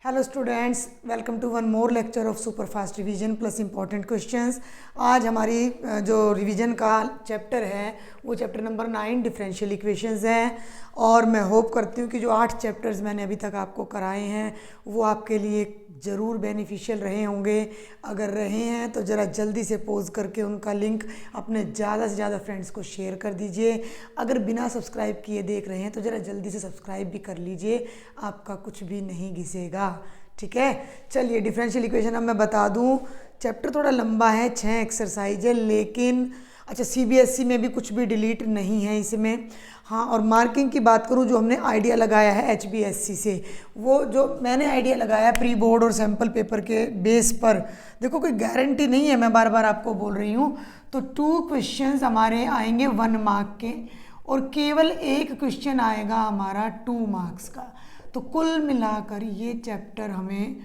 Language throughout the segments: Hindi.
Hello students, welcome to one more lecture of super fast revision plus important questions. आज हमारी जो रिवीजन का चैप्टर है वो चैप्टर नंबर 9 डिफरेंशियल इक्वेशंस है। और मैं होप करती हूँ कि जो 8 चैप्टर्स मैंने अभी तक आपको कराए हैं वो आपके लिए ज़रूर बेनिफिशियल रहे होंगे। अगर रहे हैं तो ज़रा जल्दी से पॉज करके उनका लिंक अपने ज़्यादा से ज़्यादा फ्रेंड्स को शेयर कर दीजिए। अगर बिना सब्सक्राइब किए देख रहे हैं तो ज़रा जल्दी से सब्सक्राइब भी कर लीजिए, आपका कुछ भी नहीं घिसेगा। ठीक है, चलिए डिफरेंशियल इक्वेशन अब मैं बता दूं। चैप्टर थोड़ा लंबा है, 6 एक्सरसाइज है, लेकिन अच्छा सीबीएसई में भी कुछ भी डिलीट नहीं है इसमें। हाँ, और मार्किंग की बात करूँ, जो हमने आइडिया लगाया है एचबीएससी से, वो जो मैंने आइडिया लगाया प्री बोर्ड और सैम्पल पेपर के बेस पर, देखो कोई गारंटी नहीं है, मैं बार बार आपको बोल रही हूँ। तो 2 क्वेश्चंस हमारे आएंगे 1 मार्क के और केवल एक क्वेश्चन आएगा हमारा 2 मार्क्स का। तो कुल मिलाकर ये चैप्टर हमें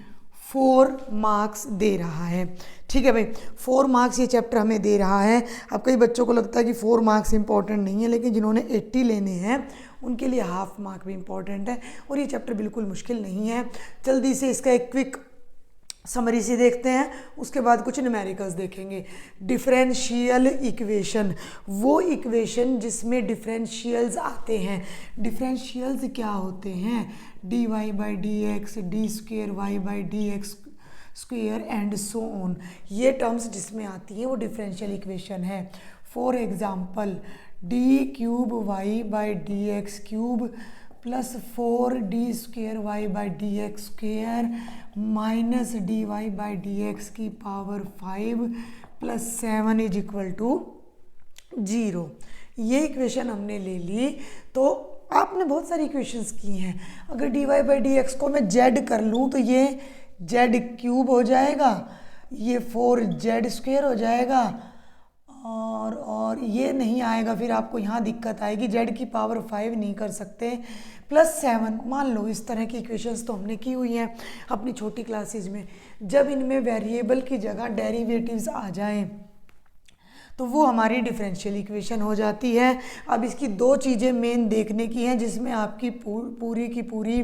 4 मार्क्स दे रहा है। ठीक है भाई, 4 मार्क्स ये चैप्टर हमें दे रहा है। अब कई बच्चों को लगता है कि 4 मार्क्स इंपॉर्टेंट नहीं है, लेकिन जिन्होंने 80 लेने हैं उनके लिए हाफ मार्क भी इंपॉर्टेंट है। और ये चैप्टर बिल्कुल मुश्किल नहीं है। जल्दी से इसका एक क्विक समरी से देखते हैं, उसके बाद कुछ न्यूमेरिकल्स देखेंगे। डिफरेंशियल इक्वेशन, वो इक्वेशन जिसमें डिफरेंशियल्स आते हैं। डिफरेंशियल्स क्या होते हैं? dy by d x, d square y by d x square and so on. ये टर्म्स जिसमें आती हैं वो डिफरेंशियल इक्वेशन है। For example d cube y by d x cube plus 4d square y by d x square minus d y by d x की power 5 plus 7 is equal to 0। ये इक्वेशन हमने ले ली। तो आपने बहुत सारी इक्वेशंस की हैं। अगर d y by d x को मैं z कर लूँ तो ये z क्यूब हो जाएगा, ये 4z स्क्वेयर हो जाएगा, और ये नहीं आएगा, फिर आपको यहाँ दिक्कत आएगी, z की पावर 5 नहीं कर सकते, प्लस 7। मान लो इस तरह की इक्वेशंस तो हमने की हुई हैं अपनी छोटी क्लासेज में। जब इनमें वेरिएबल की जगह डेरिवेटिव्स आ जाएं तो वो हमारी डिफरेंशियल इक्वेशन हो जाती है। अब इसकी 2 चीज़ें मेन देखने की हैं, जिसमें आपकी पूरी की पूरी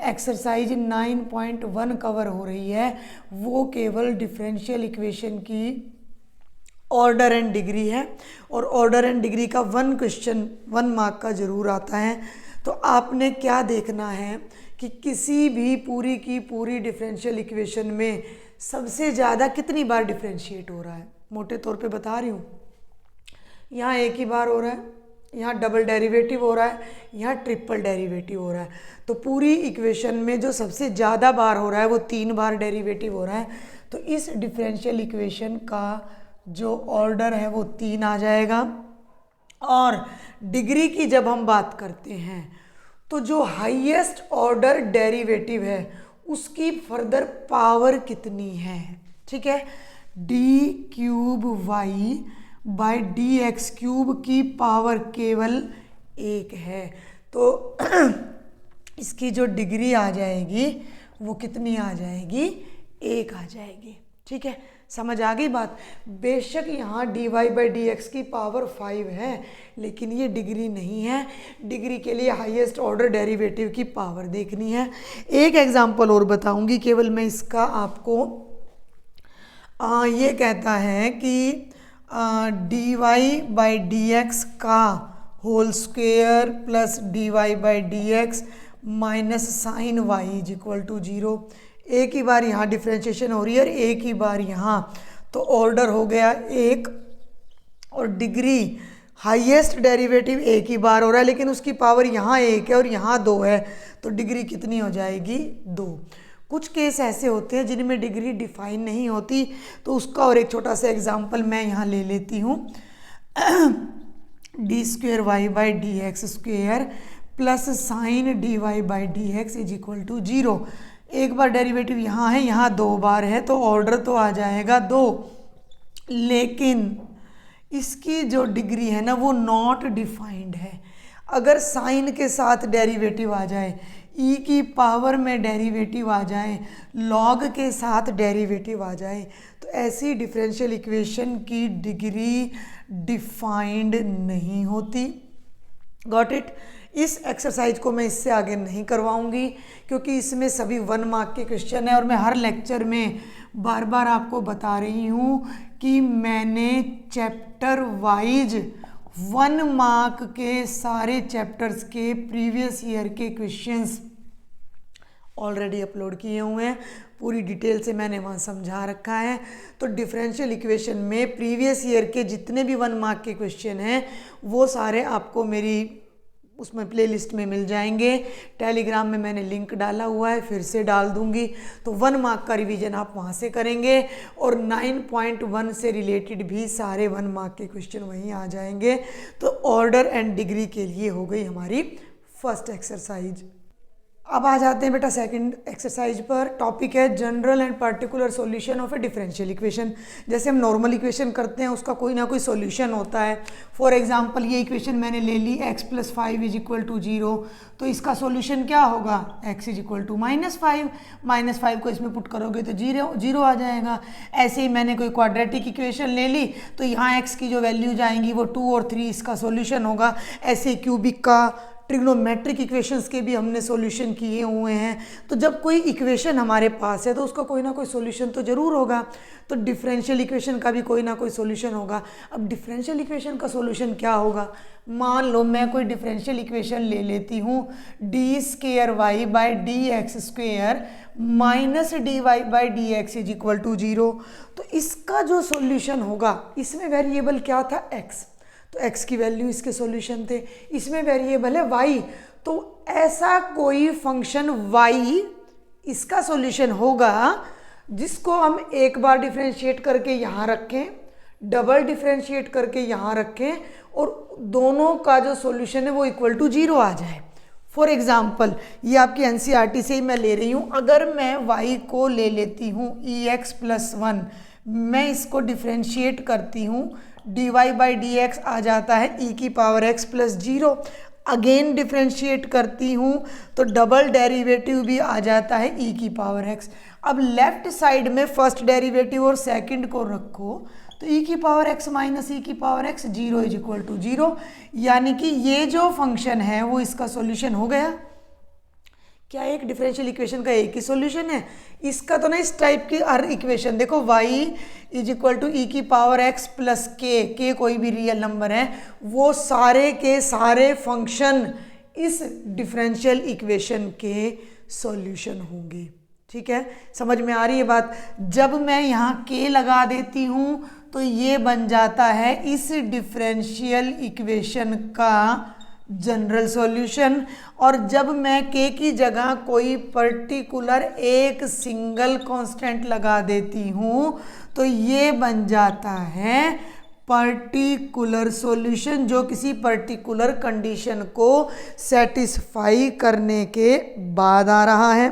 एक्सरसाइज 9.1 कवर हो रही है। वो केवल डिफरेंशियल इक्वेशन की ऑर्डर एंड डिग्री है, और ऑर्डर एंड डिग्री का 1 क्वेश्चन 1 मार्क का ज़रूर आता है। तो आपने क्या देखना है कि किसी भी पूरी की पूरी डिफरेंशियल इक्वेशन में सबसे ज़्यादा कितनी बार डिफरेंशिएट हो रहा है। मोटे तौर पे बता रही हूँ, यहाँ एक ही बार हो रहा है, यहाँ डबल डेरिवेटिव हो रहा है, यहाँ ट्रिपल डेरिवेटिव हो रहा है। तो पूरी इक्वेशन में जो सबसे ज़्यादा बार हो रहा है वो 3 बार डेरिवेटिव हो रहा है। तो इस डिफरेंशियल इक्वेशन का जो ऑर्डर है वो 3 आ जाएगा। और डिग्री की जब हम बात करते हैं तो जो हाईएस्ट ऑर्डर डेरिवेटिव है उसकी फर्दर पावर कितनी है? ठीक है, d cube y by d x cube की पावर केवल 1 है। तो इसकी जो डिग्री आ जाएगी वो कितनी आ जाएगी? 1 आ जाएगी। ठीक है, समझ आ गई बात। बेशक यहाँ dy बाई डी एक्स की पावर 5 है, लेकिन ये डिग्री नहीं है। डिग्री के लिए हाईएस्ट ऑर्डर डेरिवेटिव की पावर देखनी है। एक एग्जांपल और बताऊंगी, केवल मैं इसका आपको ये कहता है कि dy बाई डी एक्स का whole square plus dy by d x minus sine y is equal to 0। एक ही बार यहाँ डिफ्रेंशिएशन हो रही है और एक ही बार यहाँ, तो ऑर्डर हो गया 1, और डिग्री हाईएस्ट डेरिवेटिव एक ही बार हो रहा है, लेकिन उसकी पावर यहाँ 1 है और यहाँ 2 है, तो डिग्री कितनी हो जाएगी? 2। कुछ केस ऐसे होते हैं जिनमें डिग्री डिफाइन नहीं होती, तो उसका और एक छोटा सा एग्जाम्पल मैं यहाँ ले लेती हूँ। D square y by d x square plus sine d y by d x is equal to 0। एक बार डेरिवेटिव यहाँ है, यहाँ 2 बार है, तो ऑर्डर तो आ जाएगा 2, लेकिन इसकी जो डिग्री है ना वो नॉट डिफाइंड है। अगर साइन के साथ डेरिवेटिव आ जाए, ई की पावर में डेरिवेटिव आ जाए, लॉग के साथ डेरिवेटिव आ जाए, तो ऐसी डिफरेंशियल इक्वेशन की डिग्री डिफाइंड नहीं होती। Got it? इस एक्सरसाइज को मैं इससे आगे नहीं करवाऊंगी क्योंकि इसमें सभी 1 मार्क के क्वेश्चन है और मैं हर लेक्चर में बार बार आपको बता रही हूँ कि मैंने चैप्टर वाइज 1 मार्क के सारे चैप्टर्स के प्रीवियस ईयर के क्वेश्चंस ऑलरेडी अपलोड किए हुए हैं। पूरी डिटेल से मैंने वहाँ समझा रखा है। तो डिफरेंशियल इक्वेशन में प्रीवियस ईयर के जितने भी 1 मार्क के क्वेश्चन हैं वो सारे आपको मेरी उसमें प्लेलिस्ट में मिल जाएंगे। टेलीग्राम में मैंने लिंक डाला हुआ है, फिर से डाल दूंगी। तो 1 मार्क का रिवीजन आप वहाँ से करेंगे और 9.1 से रिलेटेड भी सारे 1 मार्क के क्वेश्चन वहीं आ जाएंगे। तो ऑर्डर एंड डिग्री के लिए हो गई हमारी फर्स्ट एक्सरसाइज। अब आ जाते हैं बेटा सेकंड एक्सरसाइज पर। टॉपिक है general and particular solution of A differential equation. जैसे हम नॉर्मल इक्वेशन करते हैं उसका कोई ना कोई सॉल्यूशन होता है। फॉर एग्जांपल ये इक्वेशन मैंने ले ली x + 5 = 0, तो इसका सॉल्यूशन क्या होगा x = -5। -5 को इसमें पुट करोगे तो 0 आ जाएगा। ऐसे ही मैंने कोई क्वाड्रेटिक इक्वेशन ले ली तो यहाँ x की जो वैल्यू जाएंगी वो 2 और 3 इसका सॉल्यूशन होगा। ऐसे ही क्यूबिक का, ट्रिग्नोमेट्रिक इक्वेशंस के भी हमने सॉल्यूशन किए हुए हैं। तो जब कोई इक्वेशन हमारे पास है तो उसका कोई ना कोई सॉल्यूशन तो ज़रूर होगा। तो डिफरेंशियल इक्वेशन का भी कोई ना कोई सॉल्यूशन होगा। अब डिफरेंशियल इक्वेशन का सॉल्यूशन क्या होगा? मान लो मैं कोई डिफरेंशियल इक्वेशन ले लेती हूँ d² y/dx² -dy/dx = 0। तो इसका जो सॉल्यूशन होगा, इसमें वेरिएबल क्या था x, तो x की वैल्यू इसके सॉल्यूशन थे। इसमें वेरिएबल है y, तो ऐसा कोई फंक्शन y इसका सॉल्यूशन होगा जिसको हम एक बार डिफरेंशिएट करके यहाँ रखें, डबल डिफरेंशिएट करके यहाँ रखें और दोनों का जो सॉल्यूशन है वो = 0 आ जाए। फॉर एग्जाम्पल ये आपकी NCERT से ही मैं ले रही हूँ। अगर मैं y को ले लेती हूँ ex + 1, मैं इसको डिफरेंशिएट करती हूँ, dy/dx आ जाता है e⁻x + 0। अगेन डिफरेंशिएट करती हूँ तो डबल डेरिवेटिव भी आ जाता है e⁻x। अब लेफ्ट साइड में फर्स्ट डेरिवेटिव और सेकंड को रखो तो e⁻x - e⁻x 0 = 0, यानी कि ये जो फंक्शन है वो इसका सॉल्यूशन हो गया। क्या एक डिफरेंशियल इक्वेशन का एक ही सॉल्यूशन है? इसका तो ना इस टाइप की हर इक्वेशन देखो y = e⁻x + k कोई भी रियल नंबर है, वो सारे के सारे फंक्शन इस डिफरेंशियल इक्वेशन के सॉल्यूशन होंगे। ठीक है, समझ में आ रही है बात? जब मैं यहाँ k लगा देती हूँ तो ये बन जाता है इस डिफरेंशियल इक्वेशन का जनरल सॉल्यूशन, और जब मैं k की जगह कोई पर्टिकुलर एक सिंगल कांस्टेंट लगा देती हूँ तो ये बन जाता है पर्टिकुलर सॉल्यूशन, जो किसी पर्टिकुलर कंडीशन को सेटिस्फाई करने के बाद आ रहा है।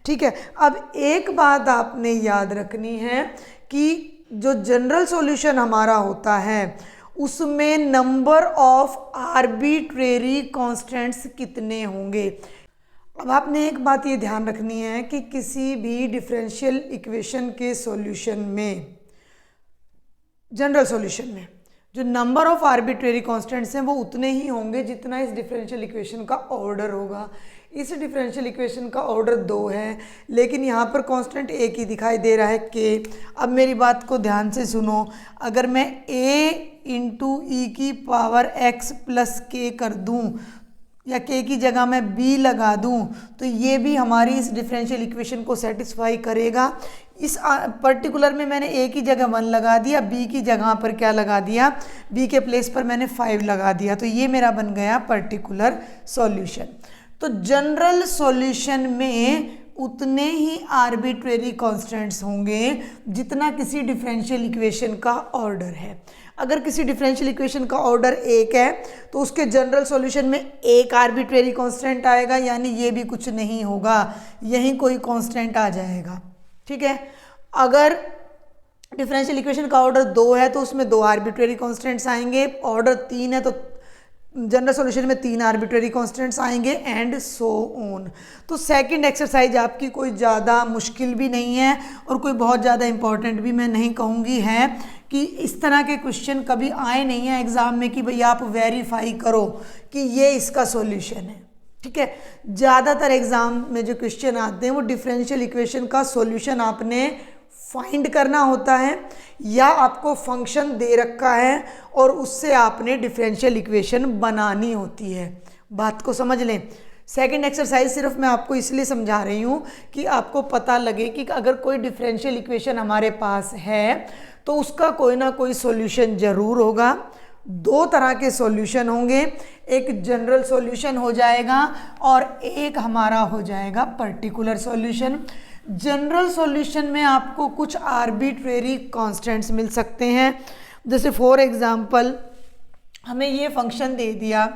ठीक है, अब एक बात आपने याद रखनी है कि जो जनरल सॉल्यूशन हमारा होता है उसमें नंबर ऑफ आर्बिट्रेरी कांस्टेंट्स कितने होंगे। अब आपने एक बात ये ध्यान रखनी है कि किसी भी डिफरेंशियल इक्वेशन के सॉल्यूशन में, जनरल सॉल्यूशन में जो नंबर ऑफ आर्बिट्रेरी कांस्टेंट्स हैं वो उतने ही होंगे जितना इस डिफरेंशियल इक्वेशन का ऑर्डर होगा। इस डिफरेंशियल इक्वेशन का ऑर्डर 2 है लेकिन यहाँ पर कांस्टेंट एक ही दिखाई दे रहा है k। अब मेरी बात को ध्यान से सुनो, अगर मैं a × e⁻x + k कर दूँ या k की जगह मैं b लगा दूँ तो ये भी हमारी इस डिफरेंशियल इक्वेशन को सेटिस्फाई करेगा। इस पर्टिकुलर में मैंने a की जगह 1 लगा दिया, b की जगह पर क्या लगा दिया, b के प्लेस पर मैंने 5 लगा दिया, तो ये मेरा बन गया पर्टिकुलर सॉल्यूशन। तो जनरल सॉल्यूशन में उतने ही आर्बिट्रेरी कांस्टेंट्स होंगे जितना किसी डिफरेंशियल इक्वेशन का ऑर्डर है। अगर किसी डिफरेंशियल इक्वेशन का ऑर्डर 1 है तो उसके जनरल सॉल्यूशन में एक आर्बिट्रेरी कांस्टेंट आएगा, यानी ये भी कुछ नहीं होगा, यहीं कोई कांस्टेंट आ जाएगा। ठीक है, अगर डिफरेंशियल इक्वेशन का ऑर्डर 2 है तो उसमें 2 आर्बिट्रेरी कांस्टेंट्स आएंगे, ऑर्डर 3 है तो जनरल सॉल्यूशन में 3 आर्बिट्रेरी कांस्टेंट्स आएंगे एंड सो ऑन। तो सेकंड एक्सरसाइज आपकी कोई ज़्यादा मुश्किल भी नहीं है और कोई बहुत ज़्यादा इम्पॉर्टेंट भी मैं नहीं कहूँगी है, कि इस तरह के क्वेश्चन कभी आए नहीं है एग्ज़ाम में कि भाई आप वेरीफाई करो कि ये इसका सॉल्यूशन है। ठीक है, ज़्यादातर एग्ज़ाम में जो क्वेश्चन आते हैं वो डिफरेंशियल इक्वेशन का सॉल्यूशन आपने फाइंड करना होता है, या आपको फंक्शन दे रखा है और उससे आपने डिफरेंशियल इक्वेशन बनानी होती है। बात को समझ लें। सेकंड एक्सरसाइज सिर्फ मैं आपको इसलिए समझा रही हूँ कि आपको पता लगे कि अगर कोई डिफरेंशियल इक्वेशन हमारे पास है तो उसका कोई ना कोई सॉल्यूशन ज़रूर होगा। दो तरह के सॉल्यूशन होंगे, एक जनरल सॉल्यूशन हो जाएगा और एक हमारा हो जाएगा पर्टिकुलर सॉल्यूशन। जनरल सॉल्यूशन में आपको कुछ आर्बिट्रेरी कांस्टेंट्स मिल सकते हैं। जैसे फॉर एग्जांपल हमें ये फंक्शन दे दिया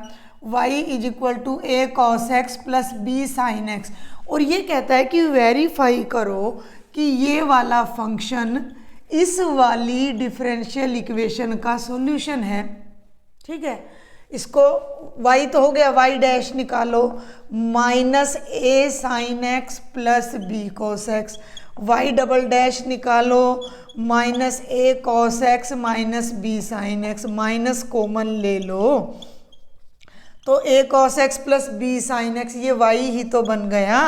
y is equal to a cos x plus b sin x, और ये कहता है कि वेरीफाई करो कि ये वाला फंक्शन इस वाली डिफरेंशियल इक्वेशन का सॉल्यूशन है। ठीक है, इसको y तो हो गया, y डैश निकालो minus a sin x plus b cos x, y double dash निकालो minus a cos x minus b sin x, minus common ले लो तो a cos x plus b sin x, ये y ही तो बन गया।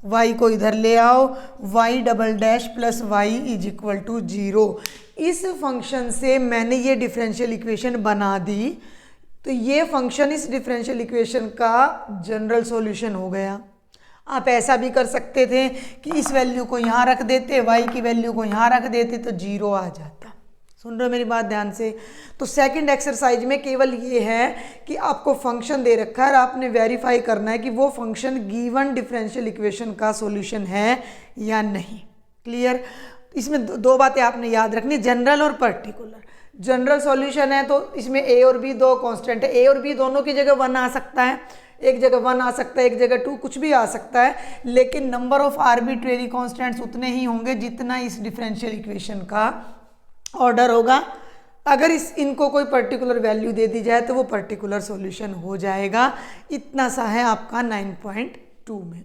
y को इधर ले आओ, y double dash plus y is equal to 0। इस फंक्शन से मैंने ये डिफरेंशियल इक्वेशन बना दी, तो ये फंक्शन इस डिफरेंशियल इक्वेशन का जनरल सॉल्यूशन हो गया। आप ऐसा भी कर सकते थे कि इस वैल्यू को यहाँ रख देते, y की वैल्यू को यहाँ रख देते तो 0 आ जाता। सुन रहे हो मेरी बात ध्यान से? तो सेकंड एक्सरसाइज में केवल ये है कि आपको फंक्शन दे रखा है और आपने वेरीफाई करना है कि वो फंक्शन गिवन डिफरेंशियल इक्वेशन का सॉल्यूशन है या नहीं। क्लियर? इसमें दो बातें आपने याद रखनी, जनरल और पर्टिकुलर। जनरल सॉल्यूशन है तो इसमें a और b दो कांस्टेंट है, a और b दोनों की जगह 1 आ सकता है, एक जगह 1 आ सकता है, एक जगह 2, कुछ भी आ सकता है, लेकिन नंबर ऑफ आर्बिट्रेरी कांस्टेंट्स उतने ही होंगे जितना इस डिफरेंशियल इक्वेशन का ऑर्डर होगा। अगर इनको कोई पर्टिकुलर वैल्यू दे दी जाए तो वो पर्टिकुलर सॉल्यूशन हो जाएगा। इतना सा है आपका 9.2 में।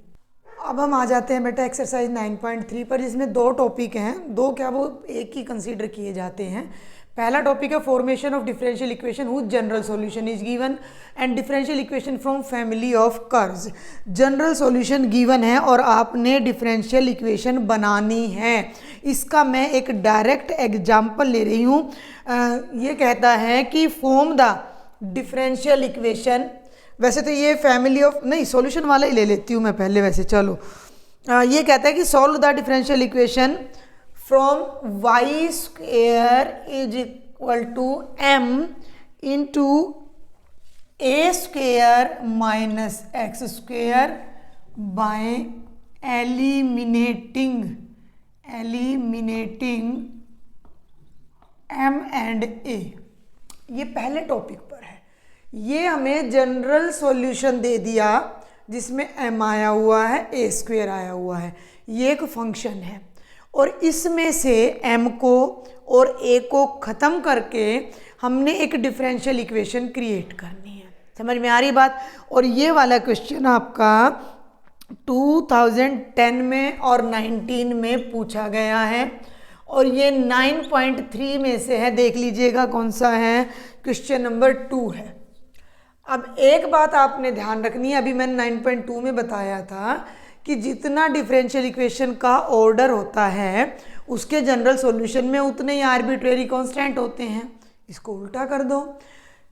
अब हम आ जाते हैं बेटा एक्सरसाइज 9.3 पर, जिसमें दो टॉपिक हैं, दो क्या वो एक ही कंसीडर किए जाते हैं। पहला टॉपिक है formation of differential equation whose general solution is given and differential equation from family of curves. General solution given है और आपने डिफरेंशियल इक्वेशन बनानी है। इसका मैं एक डायरेक्ट एग्जाम्पल ले रही हूँ। ये कहता है कि फॉर्म द डिफरेंशियल इक्वेशन, वैसे तो ये फैमिली ऑफ नहीं, सॉल्यूशन वाला ही ले लेती हूँ मैं पहले, वैसे चलो। ये कहता है कि solve the differential equation from y square is equal to m into a square minus x square by eliminating m and a। ये पहले टॉपिक पर है। ये हमें जनरल सॉल्यूशन दे दिया जिसमें m आया हुआ है, a स्क्वेयर आया हुआ है। ये एक फंक्शन है और इसमें से m को और a को ख़त्म करके हमने एक डिफरेंशियल इक्वेशन क्रिएट करनी है। समझ में आ रही बात? और ये वाला क्वेश्चन आपका 2010 में और 19 में पूछा गया है और ये 9.3 में से है। देख लीजिएगा कौन सा है, क्वेश्चन नंबर 2 है। अब एक बात आपने ध्यान रखनी है, अभी मैंने 9.2 में बताया था कि जितना डिफरेंशियल इक्वेशन का ऑर्डर होता है उसके जनरल सॉल्यूशन में उतने ही आर्बिट्रेरी कांस्टेंट होते हैं। इसको उल्टा कर दो,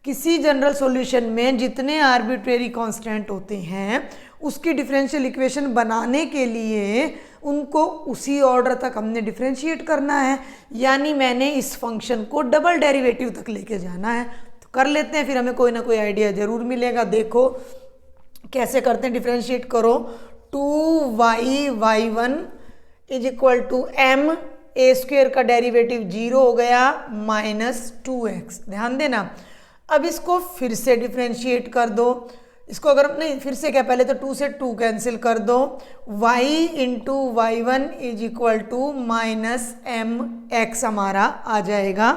किसी जनरल सॉल्यूशन में जितने आर्बिट्रेरी कांस्टेंट होते हैं उसकी डिफरेंशियल इक्वेशन बनाने के लिए उनको उसी ऑर्डर तक हमने डिफरेंशिएट करना है। यानी मैंने इस फंक्शन को डबल डेरिवेटिव तक लेके जाना है। तो कर लेते हैं, फिर हमें कोई ना कोई आइडिया ज़रूर मिलेगा। देखो कैसे करते हैं, डिफरेंशिएट करो। 2y1 is equal to m, a square का डेरिवेटिव 0 हो गया माइनस 2x। ध्यान देना। अब इसको फिर से डिफरेंशिएट कर दो। इसको अगर नहीं, फिर से क्या, पहले तो 2 से 2 कैंसिल कर दो। y into y1 is equal to minus mx हमारा आ जाएगा।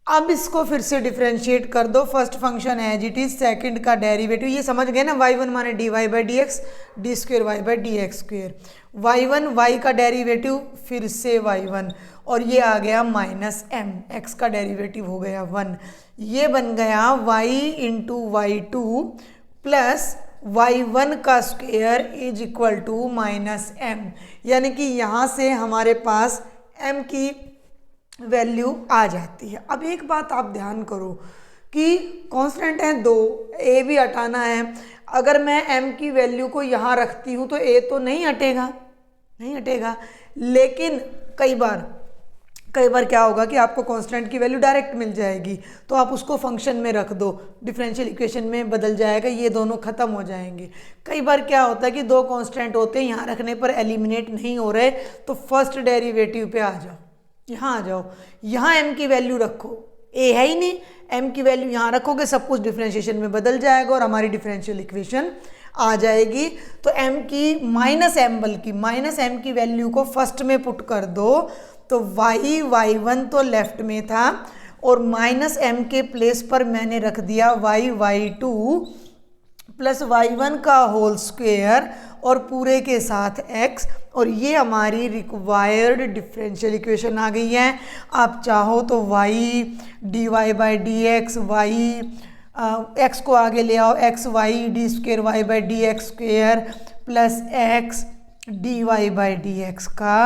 अब इसको फिर से डिफरेंशिएट कर दो। First function as it is, second का डेरिवेटिव, ये समझ गए ना, y1 माने dy by d x, d square y by d x square. y1 y का डेरिवेटिव फिर से y1, और ये आ गया माइनस एम, एक्स का डेरिवेटिव हो गया 1, ये बन गया y into y two plus y1 का square is equal to minus m, यानी कि यहाँ से हमारे पास m की वैल्यू आ जाती है। अब एक बात आप ध्यान करो कि कांस्टेंट है 2, a भी हटाना है। अगर मैं m की वैल्यू को यहाँ रखती हूँ तो a तो नहीं हटेगा, नहीं हटेगा, लेकिन कई बार क्या होगा कि आपको कांस्टेंट की वैल्यू डायरेक्ट मिल जाएगी, तो आप उसको फंक्शन में रख दो, डिफरेंशियल इक्वेशन में बदल जाएगा, ये दोनों खत्म हो जाएंगे। कई बार क्या होता है कि दो कांस्टेंट होते हैं, यहाँ रखने पर एलिमिनेट नहीं हो रहे, तो फर्स्ट डेरिवेटिव पे आ जाओ, यहाँ आ जाओ, यहाँ m की वैल्यू रखो, a है ही नहीं, m की वैल्यू यहाँ रखोगे, सब कुछ डिफरेंशिएशन में बदल जाएगा और हमारी डिफरेंशियल इक्वेशन आ जाएगी। तो m की माइनस m की वैल्यू को फर्स्ट में पुट कर दो, तो y1 तो लेफ्ट में था और माइनस m के प्लेस पर मैंने रख दिया y2 प्लस y1 का होल स्क्वायर और पूरे के साथ x, और ये हमारी रिक्वायर्ड डिफरेंशियल इक्वेशन आ गई है। आप चाहो तो y dy by d x, x को आगे ले आओ, x y D square y by d x square plus x dy by d x का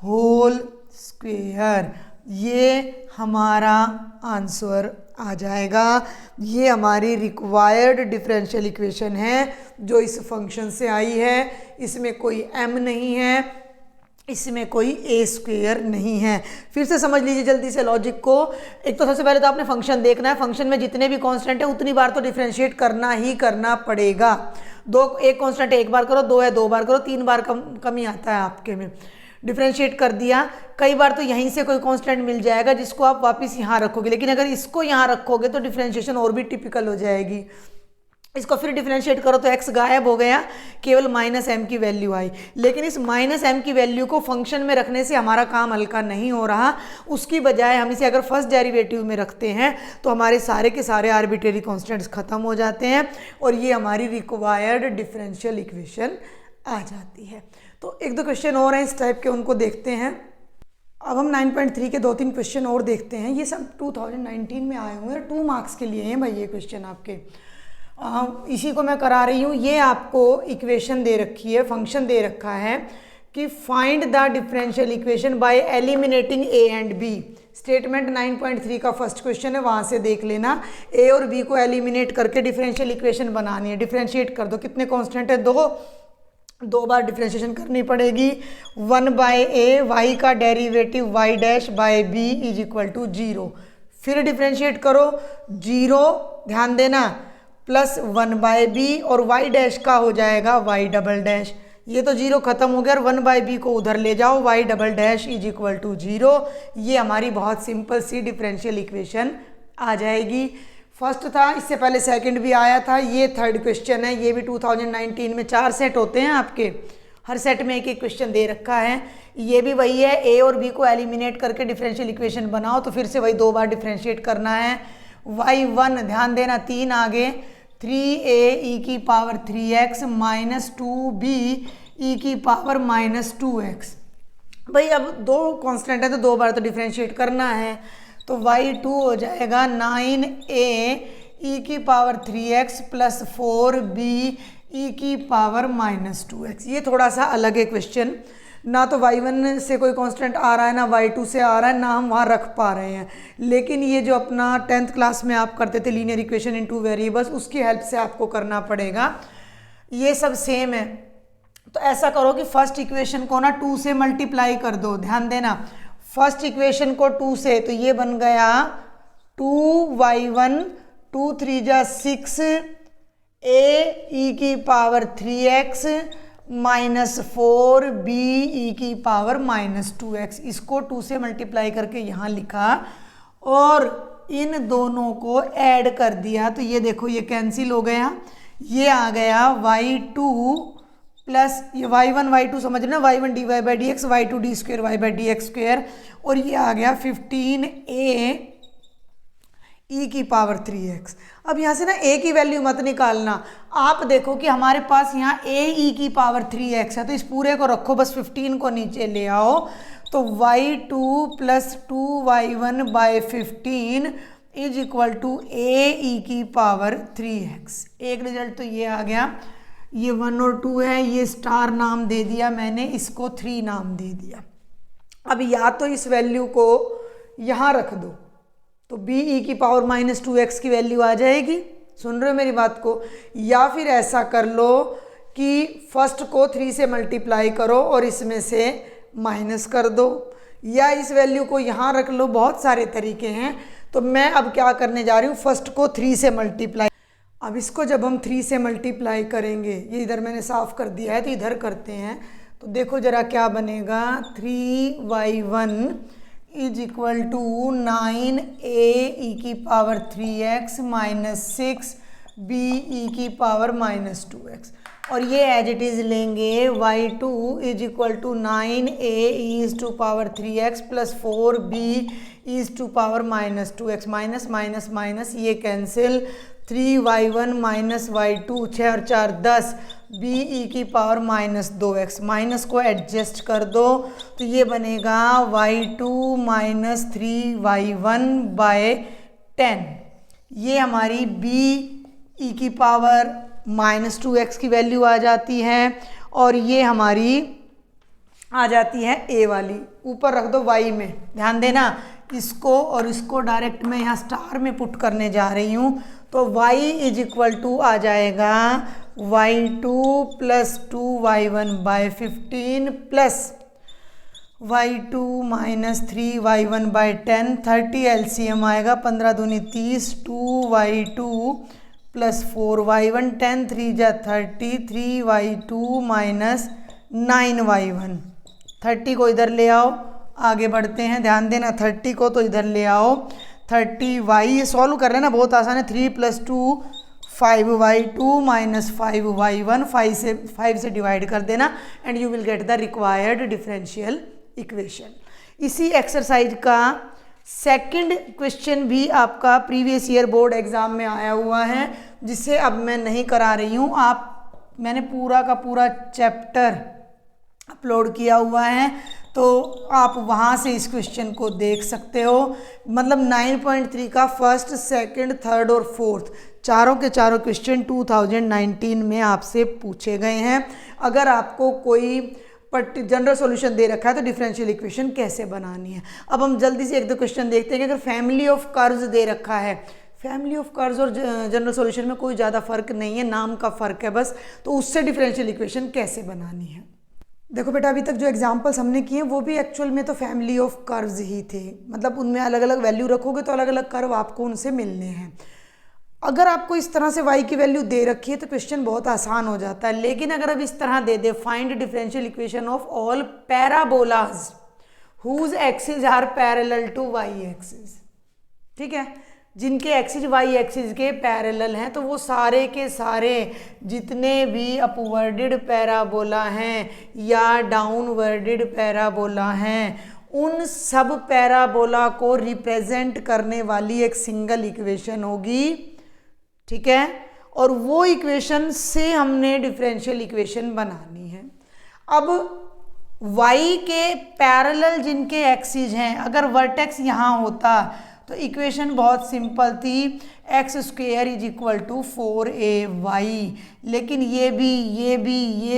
होल स्क्वेयर, ये हमारा आंसर आ जाएगा। ये हमारी रिक्वायर्ड डिफरेंशियल इक्वेशन है जो इस फंक्शन से आई है। इसमें कोई m नहीं है, इसमें कोई a स्क्वेयर नहीं है। फिर से समझ लीजिए जल्दी से लॉजिक को। एक तो सबसे पहले तो आपने फंक्शन देखना है, फंक्शन में जितने भी कांस्टेंट है उतनी बार तो डिफरेंशिएट करना ही करना पड़ेगा। एक कांस्टेंट एक बार करो, 2 है 2 बार करो, 3 बार कम ही आता है आपके में। डिफरेंशिएट कर दिया, कई बार तो यहीं से कोई कांस्टेंट मिल जाएगा जिसको आप वापस यहाँ रखोगे, लेकिन अगर इसको यहाँ रखोगे तो डिफरेंशिएशन और भी टिपिकल हो जाएगी। इसको फिर डिफरेंशिएट करो तो x गायब हो गया, केवल माइनस m की वैल्यू आई। लेकिन इस माइनस m की वैल्यू को फंक्शन में रखने से हमारा काम हल्का नहीं हो रहा, उसकी बजाय हम इसे अगर फर्स्ट डेरिवेटिव में रखते हैं तो हमारे सारे के सारे आर्बिट्रेरी कॉन्स्टेंट्स खत्म हो जाते हैं और ये हमारी रिक्वायर्ड डिफरेंशियल इक्वेशन आ जाती है। तो एक दो क्वेश्चन और हैं इस टाइप के, उनको देखते हैं। अब हम 9.3 के 2-3 क्वेश्चन और देखते हैं। ये सब 2019 में आए हुए हैं, 2 मार्क्स के लिए हैं भाई ये क्वेश्चन आपके। इसी को मैं करा रही हूँ। ये आपको इक्वेशन दे रखी है, फंक्शन दे रखा है कि find the differential equation by eliminating a and b। Statement 9.3 का फर्स्ट क्वेश्चन है, वहाँ से देख लेना। a और b को एलिमिनेट करके डिफरेंशियल इक्वेशन बनानी है। डिफरेंशिएट कर दो, कितने कॉन्स्टेंट है, 2 बार डिफरेंशिएशन करनी पड़ेगी। 1 बाय a, y का derivative y dash by b is equal to 0। फिर डिफरेंशिएट करो, 0 ध्यान देना प्लस 1 बाय b और y डैश का हो जाएगा y डबल डैश। ये तो 0 खत्म हो गया और 1 बाय b को उधर ले जाओ, y double dash is equal to 0। ये हमारी बहुत सिंपल सी डिफरेंशियल इक्वेशन आ जाएगी। फर्स्ट था, इससे पहले सेकंड भी आया था, ये थर्ड क्वेश्चन है। ये भी 2019 में 4 सेट होते हैं आपके, हर सेट में एक एक क्वेश्चन दे रखा है। ये भी वही है, a और b को एलिमिनेट करके डिफरेंशियल इक्वेशन बनाओ, तो फिर से वही 2 बार डिफरेंशिएट करना है। y1 ध्यान देना 3 आगे, 3a e की power 3x minus 2b e की पावर माइनस 2x। भाई अब 2 कांस्टेंट है तो 2 बार तो डिफरेंशिएट करना है, तो y2 हो जाएगा 9a e की power 3x plus 4b e की पावर माइनस 2x। ये थोड़ा सा अलग है क्वेश्चन, ना तो y1 से कोई कांस्टेंट आ रहा है, ना y2 से आ रहा है, ना हम वहाँ रख पा रहे हैं। लेकिन ये जो अपना 10th क्लास में आप करते थे लीनियर इक्वेशन इन 2 वेरिएबल्स, उसकी हेल्प से आपको करना पड़ेगा। ये सब सेम है, तो ऐसा करो कि फर्स्ट इक्वेशन को ना 2 से मल्टीप्लाई कर दो। ध्यान देना, फर्स्ट इक्वेशन को 2 से, तो ये बन गया 2y1 2 3 जा 6 a e की power 3x minus 4b e की पावर माइनस 2x। इसको 2 से मल्टीप्लाई करके यहाँ लिखा और इन दोनों को ऐड कर दिया, तो ये देखो ये कैंसिल हो गया, ये आ गया y2 प्लस ये y1 y2 समझ लेना, y1 dy by d x, y2 D square y by d x square, और ये आ गया 15a e की पावर 3x। अब यहाँ से ना a की वैल्यू मत निकालना, आप देखो कि हमारे पास यहाँ a e की पावर 3x है, तो इस पूरे को रखो, बस 15 को नीचे ले आओ, तो y2 plus 2y1 by 15 is equal to a e की पावर 3x। एक रिजल्ट तो ये आ गया, ये 1 और 2 है, ये स्टार नाम दे दिया मैंने, इसको 3 नाम दे दिया। अब या तो इस वैल्यू को यहाँ रख दो तो b e की पावर -2x की वैल्यू आ जाएगी, सुन रहे हो मेरी बात को, या फिर ऐसा कर लो कि फर्स्ट को 3 से मल्टीप्लाई करो और इसमें से माइनस कर दो, या इस वैल्यू को यहाँ रख लो, बहुत सारे तरीके हैं। तो मैं अब क्या करने जा रही हूँ, फर्स्ट को 3 से मल्टीप्लाई, अब इसको जब हम 3 से मल्टीप्लाई करेंगे, ये इधर मैंने साफ कर दिया है तो इधर करते हैं, तो देखो जरा क्या बनेगा, 3y1 is equal to 9a e की power 3x minus 6b e की पावर -2x, और ये एज इट इज़ लेंगे, y2 is equal to 9a is to power 3x plus 4b is to power -2x, minus minus minus ये कैंसिल, 3y1 माइनस y2, 6 और 4 10, b e की पावर -2x, माइनस को एडजस्ट कर दो तो ये बनेगा y2 माइनस 3y1 बाय 10, ये हमारी b e की पावर -2x की वैल्यू आ जाती है, और ये हमारी आ जाती है a वाली, ऊपर रख दो y में, ध्यान देना, इसको और इसको डायरेक्ट मैं यहाँ स्टार में पुट करने जा रही हूँ, तो y इज इक्वल टू आ जाएगा y2 plus 2y1 by 15 plus y2 minus 3y1 by 10, 30 LCM आएगा, 15 दूनी 30, 2y2 प्लस 4y1, 10 3 जा 30, 3y2 माइनस 9y1, 30 को इधर ले आओ, आगे बढ़ते हैं, ध्यान देना 30 को तो इधर ले आओ, 30y, ये सॉल्व कर लेना, बहुत आसान है, 3 प्लस 2 5y2 माइनस 5y1, 5 से डिवाइड कर देना and you will get the required differential equation. इसी एक्सरसाइज का सेकंड क्वेश्चन भी आपका प्रीवियस ईयर बोर्ड एग्जाम में आया हुआ है, जिसे अब मैं नहीं करा रही हूँ, मैंने पूरा का पूरा चैप्टर अपलोड किया हुआ है, तो आप वहाँ से इस क्वेश्चन को देख सकते हो। मतलब 9.3 का फर्स्ट, सेकंड, थर्ड और फोर्थ चारों के चारों क्वेश्चन 2019 में आपसे पूछे गए हैं। अगर आपको कोई जनरल सॉल्यूशन दे रखा है तो डिफरेंशियल इक्वेशन कैसे बनानी है। अब हम जल्दी से एक दो क्वेश्चन देखते हैं कि अगर फैमिली ऑफ कर्व्स दे रखा है, फैमिली ऑफ कर्व्स और जनरल सॉल्यूशन में कोई ज़्यादा फर्क नहीं है, नाम का फ़र्क है बस, तो उससे डिफरेंशियल इक्वेशन कैसे बनानी है। देखो बेटा, अभी तक जो एग्जांपल्स हमने किए वो भी एक्चुअल में तो फैमिली ऑफ कर्व्स ही थे, मतलब उनमें अलग अलग वैल्यू रखोगे तो अलग अलग कर्व आपको उनसे मिलने हैं। अगर आपको इस तरह से y की वैल्यू दे रखी है तो क्वेश्चन बहुत आसान हो जाता है, लेकिन अगर अब इस तरह दे दे, find differential equation of all parabolas whose axis are parallel to y axis, ठीक है, जिनके एक्सिस y एक्सिस के पैरेलल हैं, तो वो सारे के सारे जितने भी अपवर्डेड पैराबोला हैं या डाउनवर्डेड पैराबोला हैं, उन सब पैराबोला को रिप्रेजेंट करने वाली एक सिंगल इक्वेशन होगी, ठीक है, और वो इक्वेशन से हमने डिफरेंशियल इक्वेशन बनानी है। अब y के पैरेलल जिनके एक्सिस हैं, अगर वर्टेक्स यहाँ होता तो इक्वेशन बहुत सिंपल थी, x square is equal to 4ay, लेकिन ये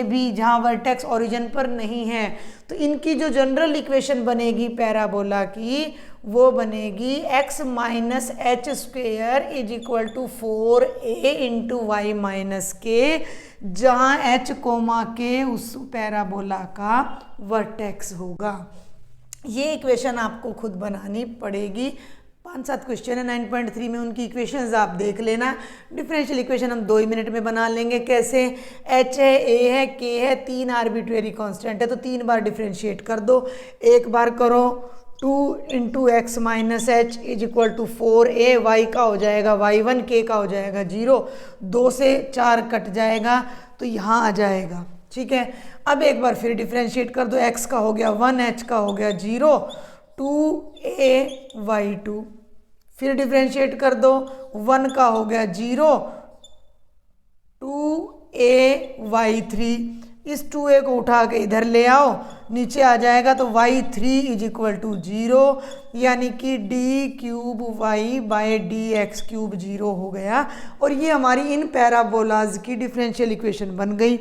भी जहाँ वर्टेक्स ओरिजिन पर नहीं है, तो इनकी जो जनरल इक्वेशन बनेगी पैराबोला की, वो बनेगी x minus h square is equal to 4a into y minus k, जहाँ h कोमा के उस पैराबोला का वर्टेक्स होगा। ये इक्वेशन आपको खुद बनानी पड़ेगी। 5-7 क्वेश्चन है 9.3 में, उनकी इक्वेशंस आप देख लेना। डिफरेंशियल इक्वेशन हम 2 ही मिनट में बना लेंगे। कैसे? h है, a है, k है, 3 आर्बिट्रेरी कांस्टेंट है, तो 3 बार डिफरेंशिएट कर दो। एक बार करो 2 into x minus h is equal to 4a, y का हो जाएगा y1, k का हो जाएगा 0, 2 से 4 कट जाएगा तो यहाँ आ जाएगा, ठीक है। अब एक बार फिर डिफरेंशिएट कर दो, x का हो गया 1, h का हो गया 0, 2a y2, फिर डिफ्रेंशिएट कर दो, 1 का हो गया 0, 2ay3, इस 2a को उठा के इधर ले आओ, नीचे आ जाएगा तो y3 इज इक्वल टू 0, यानी कि d3y/dx3 0 हो गया। और ये हमारी इन पैराबोलाज की डिफरेंशियल इक्वेशन बन गई।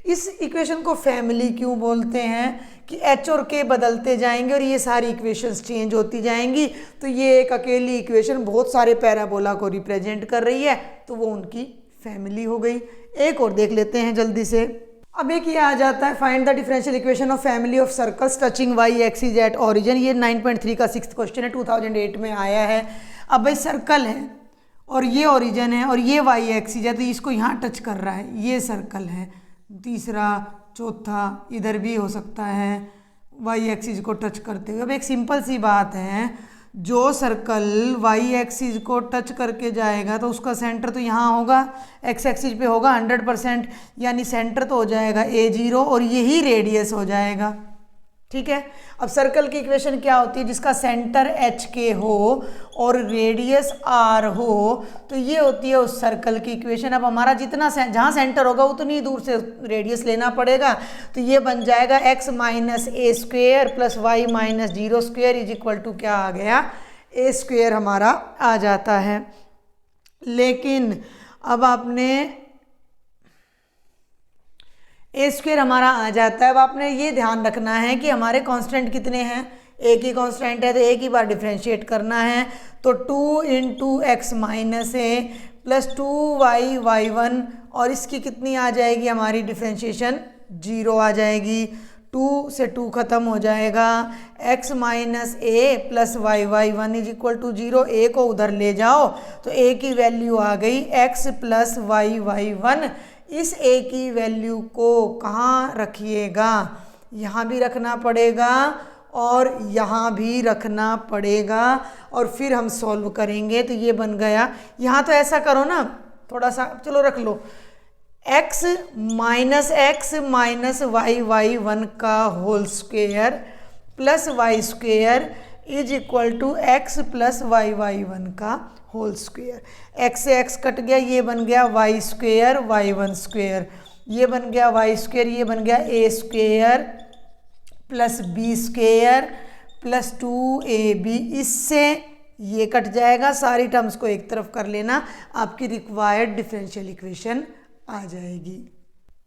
इस इक्वेशन को फैमिली क्यों बोलते हैं कि h और k बदलते जाएंगे और ये सारी इक्वेशंस चेंज होती जाएंगी, तो ये एक अकेली इक्वेशन बहुत सारे पैराबोला को रिप्रेजेंट कर रही है, तो वो उनकी फैमिली हो गई। एक और देख लेते हैं जल्दी से। अब एक ये आ जाता है, find the differential equation of family of circles touching y axis at origin. ये 9.3 का 6th क्वेश्चन है, 2008 में आया है। अब भाई सर्कल है और ये ओरिजिन है और ये वाई एक्सिस है, तो इसको यहाँ टच कर रहा है, ये सर्कल है। तीसरा, चौथा, इधर भी हो सकता है वाई एक्सिस को टच करते हुए। अब एक सिंपल सी बात है, जो सर्कल वाई एक्सिस को टच करके जाएगा तो उसका सेंटर तो यहाँ होगा, एक्स एक्सिस पे होगा 100%, यानी सेंटर तो हो जाएगा a0 और यही रेडियस हो जाएगा। ठीक है, अब सर्कल की इक्वेशन क्या होती है, जिसका सेंटर एच के हो और रेडियस r हो, तो ये होती है उस सर्कल की इक्वेशन। अब हमारा जितना जहाँ सेंटर होगा उतनी दूर से रेडियस लेना पड़ेगा, तो ये बन जाएगा x minus a square plus y minus 0 square is equal to क्या आ गया, a स्क्वेयर हमारा आ जाता है। लेकिन अब आपने ए स्क्वेयर हमारा आ जाता है। अब आपने ये ध्यान रखना है कि हमारे कांस्टेंट कितने हैं, एक ही कांस्टेंट है, तो एक ही बार डिफरेंशिएट करना है। तो 2 into x minus a plus 2y/1, और इसकी कितनी आ जाएगी हमारी डिफरेंशिएशन, 0 आ जाएगी। 2 से 2 ख़त्म हो जाएगा, x minus a plus y/1 is equal to 0। A को उधर ले जाओ तो a की वैल्यू आ गई x प्लस y/1। इस a की वैल्यू को कहाँ रखिएगा, यहाँ भी रखना पड़ेगा और यहाँ भी रखना पड़ेगा, और फिर हम सॉल्व करेंगे। तो ये बन गया, यहाँ तो ऐसा करो ना, थोड़ा सा चलो रख लो, x माइनस y/1 का whole square plus y square is equal to x plus y/1 का होल स्क्वेयर। x से x कट गया, ये बन गया y स्क्वेयर y1 स्क्वेयर, ये बन गया y स्क्वेयर, ये बन गया a square plus b square plus 2ab। इससे ये कट जाएगा, सारी टर्म्स को एक तरफ कर लेना, आपकी रिक्वायर्ड डिफरेंशियल इक्वेशन आ जाएगी।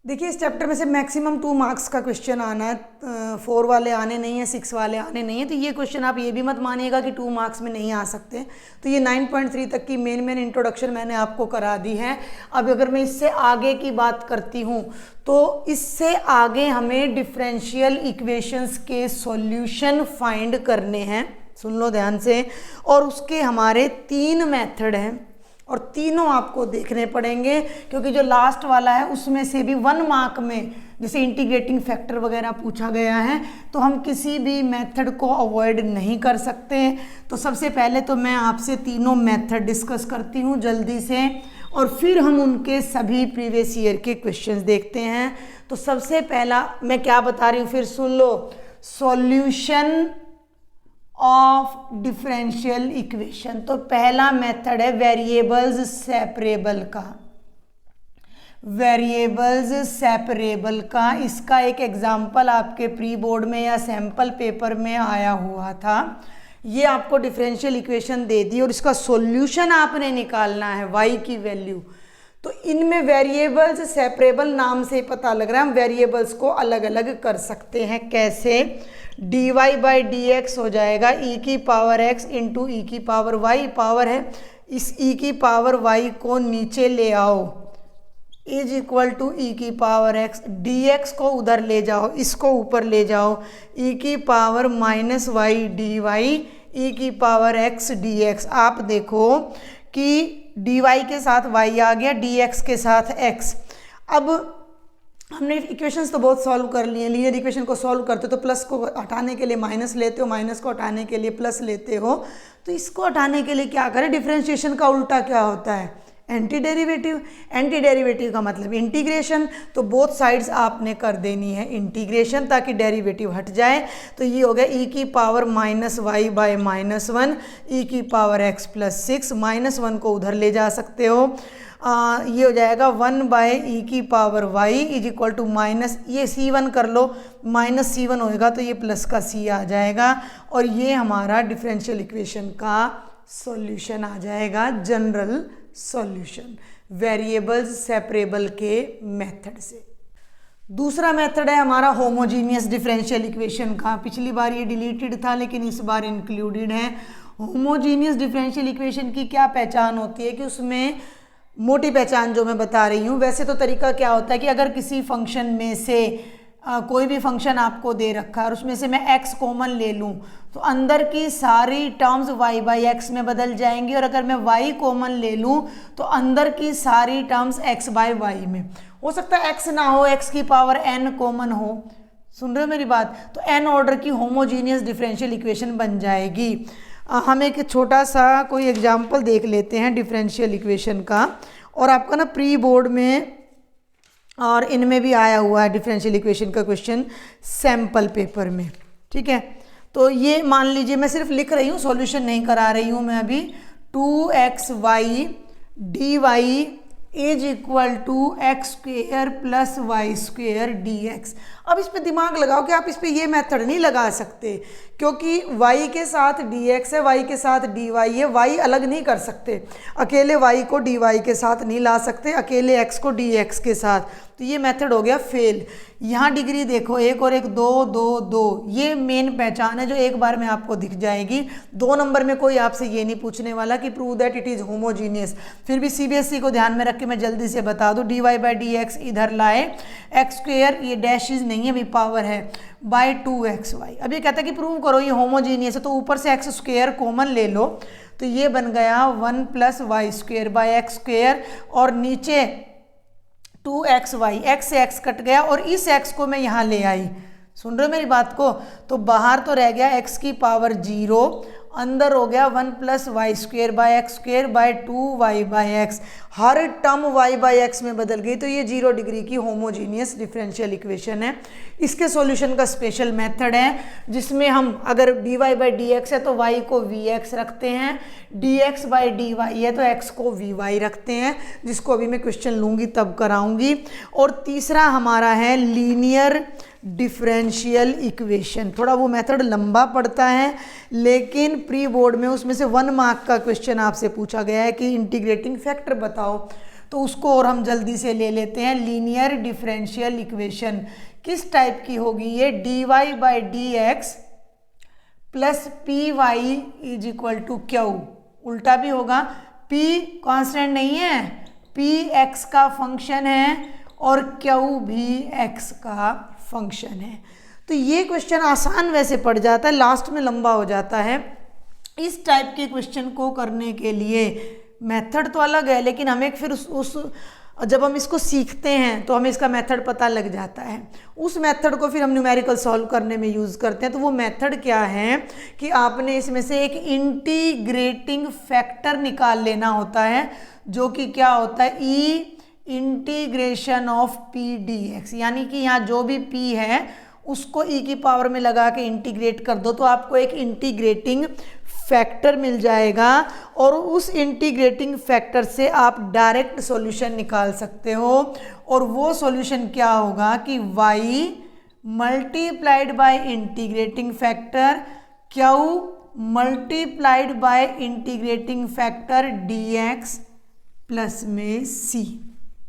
देखिए, इस चैप्टर में से मैक्सिमम 2 मार्क्स का क्वेश्चन आना है, 4 वाले आने नहीं है, 6 वाले आने नहीं है। तो ये क्वेश्चन आप ये भी मत मानिएगा कि 2 मार्क्स में नहीं आ सकते। तो ये 9.3 तक की मेन इंट्रोडक्शन मैंने आपको करा दी है। अब अगर मैं इससे आगे की बात करती हूँ, तो इससे आगे हमें डिफरेंशियल इक्वेशंस के सॉल्यूशन फाइंड करने हैं, सुन लो ध्यान से। और उसके हमारे 3 मेथड हैं और तीनों आपको देखने पड़ेंगे, क्योंकि जो लास्ट वाला है उसमें से भी 1 मार्क में जैसे इंटीग्रेटिंग फैक्टर वगैरह पूछा गया है, तो हम किसी भी मेथड को अवॉइड नहीं कर सकते। तो सबसे पहले तो मैं आपसे तीनों मेथड डिस्कस करती हूँ जल्दी से, और फिर हम उनके सभी प्रीवियस ईयर के क्वेश्चंस देखते हैं। तो सबसे पहला मैं क्या बता रही हूँ, फिर सुन लो, सॉल्यूशन ऑफ डिफरेंशियल इक्वेशन। तो पहला मेथड है वेरिएबल्स सेपरेबल का, वेरिएबल्स सेपरेबल का। इसका एक एग्जाम्पल आपके प्री बोर्ड में या सैम्पल पेपर में आया हुआ था। ये आपको डिफरेंशियल इक्वेशन दे दी और इसका सॉल्यूशन आपने निकालना है, y की वैल्यू। तो इनमें वेरिएबल्स सेपरेबल नाम से पता लग रहा है हम वेरिएबल्स को अलग अलग कर सकते हैं। कैसे, dy/dx हो जाएगा e की पावर x इंटू e की पावर y, पावर है, इस e की पावर y को नीचे ले आओ इज इक्वल टू e की पावर x, dx को उधर ले जाओ, इसको ऊपर ले जाओ, e की power minus y dy, e की पावर x dx। आप देखो कि dy के साथ y आ गया, dx के साथ x। अब हमने इक्वेशंस तो बहुत सॉल्व कर लिए, लीनियर इक्वेशन को सॉल्व करते हो तो प्लस को हटाने के लिए माइनस लेते हो, माइनस को हटाने के लिए प्लस लेते हो। तो इसको हटाने के लिए क्या करें, डिफरेंशिएशन का उल्टा क्या होता है, एंटी डेरिवेटिव का मतलब इंटीग्रेशन, तो बोथ साइड्स आपने कर देनी है इंटीग्रेशन ताकि डेरिवेटिव हट जाए। तो ये हो गया ई की पावर -y/-1 ई की पावर x + 6, -1 को उधर ले जा सकते हो। ये हो जाएगा 1/e की power y is equal to minus, ये c1 कर लो, -c1 होएगा तो ये प्लस का c आ जाएगा और ये हमारा डिफरेंशियल इक्वेशन का सॉल्यूशन आ जाएगा, जनरल सॉल्यूशन वेरिएबल्स सेपरेबल के मेथड से। दूसरा मेथड है हमारा होमोजीनियस डिफरेंशियल इक्वेशन का। पिछली बार ये डिलीटेड था लेकिन इस बार इंक्लूडेड है। होमोजीनियस डिफरेंशियल इक्वेशन की क्या पहचान होती है कि उसमें मोटी पहचान जो मैं बता रही हूँ, वैसे तो तरीका क्या होता है कि अगर किसी फंक्शन में से कोई भी फंक्शन आपको दे रखा है और उसमें से मैं x कॉमन ले लूँ तो अंदर की सारी टर्म्स y/x में बदल जाएंगी, और अगर मैं y कॉमन ले लूँ तो अंदर की सारी टर्म्स x/y में। हो सकता है x ना हो, x की पावर n कॉमन हो, सुन रहे हो मेरी बात, तो n ऑर्डर की होमोजीनियस डिफरेंशियल इक्वेशन बन जाएगी। हम एक छोटा सा कोई एग्जाम्पल देख लेते हैं डिफरेंशियल इक्वेशन का, और आपका ना प्री बोर्ड में और इनमें भी आया हुआ है डिफरेंशियल इक्वेशन का क्वेश्चन सैम्पल पेपर में, ठीक है। तो ये मान लीजिए मैं सिर्फ लिख रही हूँ, सॉल्यूशन नहीं करा रही हूँ मैं अभी। 2xy dy is equal to x² + y² dx। अब इस पे दिमाग लगाओ कि आप इस पे ये मेथड नहीं लगा सकते क्योंकि y के साथ dx है, y के साथ dy है, y अलग नहीं कर सकते, अकेले y को dy के साथ नहीं ला सकते, अकेले x को dx के साथ, तो ये मेथड हो गया फेल। यहाँ डिग्री देखो, 1 और 1 2 2 2, ये मेन पहचान है जो एक बार में आपको दिख जाएगी। 2 नंबर में कोई आपसे ये नहीं पूछने वाला कि prove that it is homogeneous. फिर भी CBSE को ध्यान में रख के मैं जल्दी से बता दूँ, dy/dx इधर लाए, x² ये डैशेज नहीं है, अभी पावर है, बाय 2xy। अब ये कहता है कि प्रूव करो ये होमोजीनियस है, तो ऊपर से x² कॉमन ले लो, तो ये बन गया 1 + y² और नीचे 2xy, x से x कट गया और इस x को मैं यहाँ ले आई, सुन रहे हो मेरी बात को, तो बाहर तो रह गया x की पावर 0, अंदर हो गया 1 + y² 2y/x, हर टर्म y/x में बदल गई, तो ये 0 डिग्री की होमोजीनियस डिफरेंशियल इक्वेशन है। इसके सॉल्यूशन का स्पेशल मेथड है जिसमें हम अगर dy/dx है तो y को vx रखते हैं, dx/dy है तो x को vy रखते हैं, जिसको अभी मैं क्वेश्चन लूँगी तब कराऊंगी। और तीसरा हमारा है लीनियर डिफरेंशियल इक्वेशन। थोड़ा वो मेथड लंबा पड़ता है लेकिन प्री बोर्ड में उसमें से 1 मार्क का क्वेश्चन आपसे पूछा गया है कि इंटीग्रेटिंग फैक्टर बताओ, तो उसको और हम जल्दी से ले लेते हैं। लीनियर डिफरेंशियल इक्वेशन किस टाइप की होगी ये, dy/dx + py is equal to q, उल्टा भी होगा, p कांस्टेंट नहीं है, p x का फंक्शन है और q भी x का फंक्शन है। तो ये क्वेश्चन आसान वैसे पड़ जाता है, लास्ट में लंबा हो जाता है। इस टाइप के क्वेश्चन को करने के लिए मेथड तो अलग है लेकिन हमें फिर उस जब हम इसको सीखते हैं तो हमें इसका मेथड पता लग जाता है। उस मेथड को फिर हम न्यूमेरिकल सॉल्व करने में यूज़ करते हैं। तो वो मेथड क्या है कि आपने इसमें से एक इंटीग्रेटिंग फैक्टर निकाल लेना होता है, जो कि क्या होता है, e integration of p d x, यानी कि यहाँ जो भी p है उसको e की पावर में लगा के इंटीग्रेट कर दो तो आपको एक इंटीग्रेटिंग फैक्टर मिल जाएगा, और उस इंटीग्रेटिंग फैक्टर से आप डायरेक्ट सॉल्यूशन निकाल सकते हो। और वो सॉल्यूशन क्या होगा कि y multiplied by integrating factor q multiplied by integrating factor dx plus में c,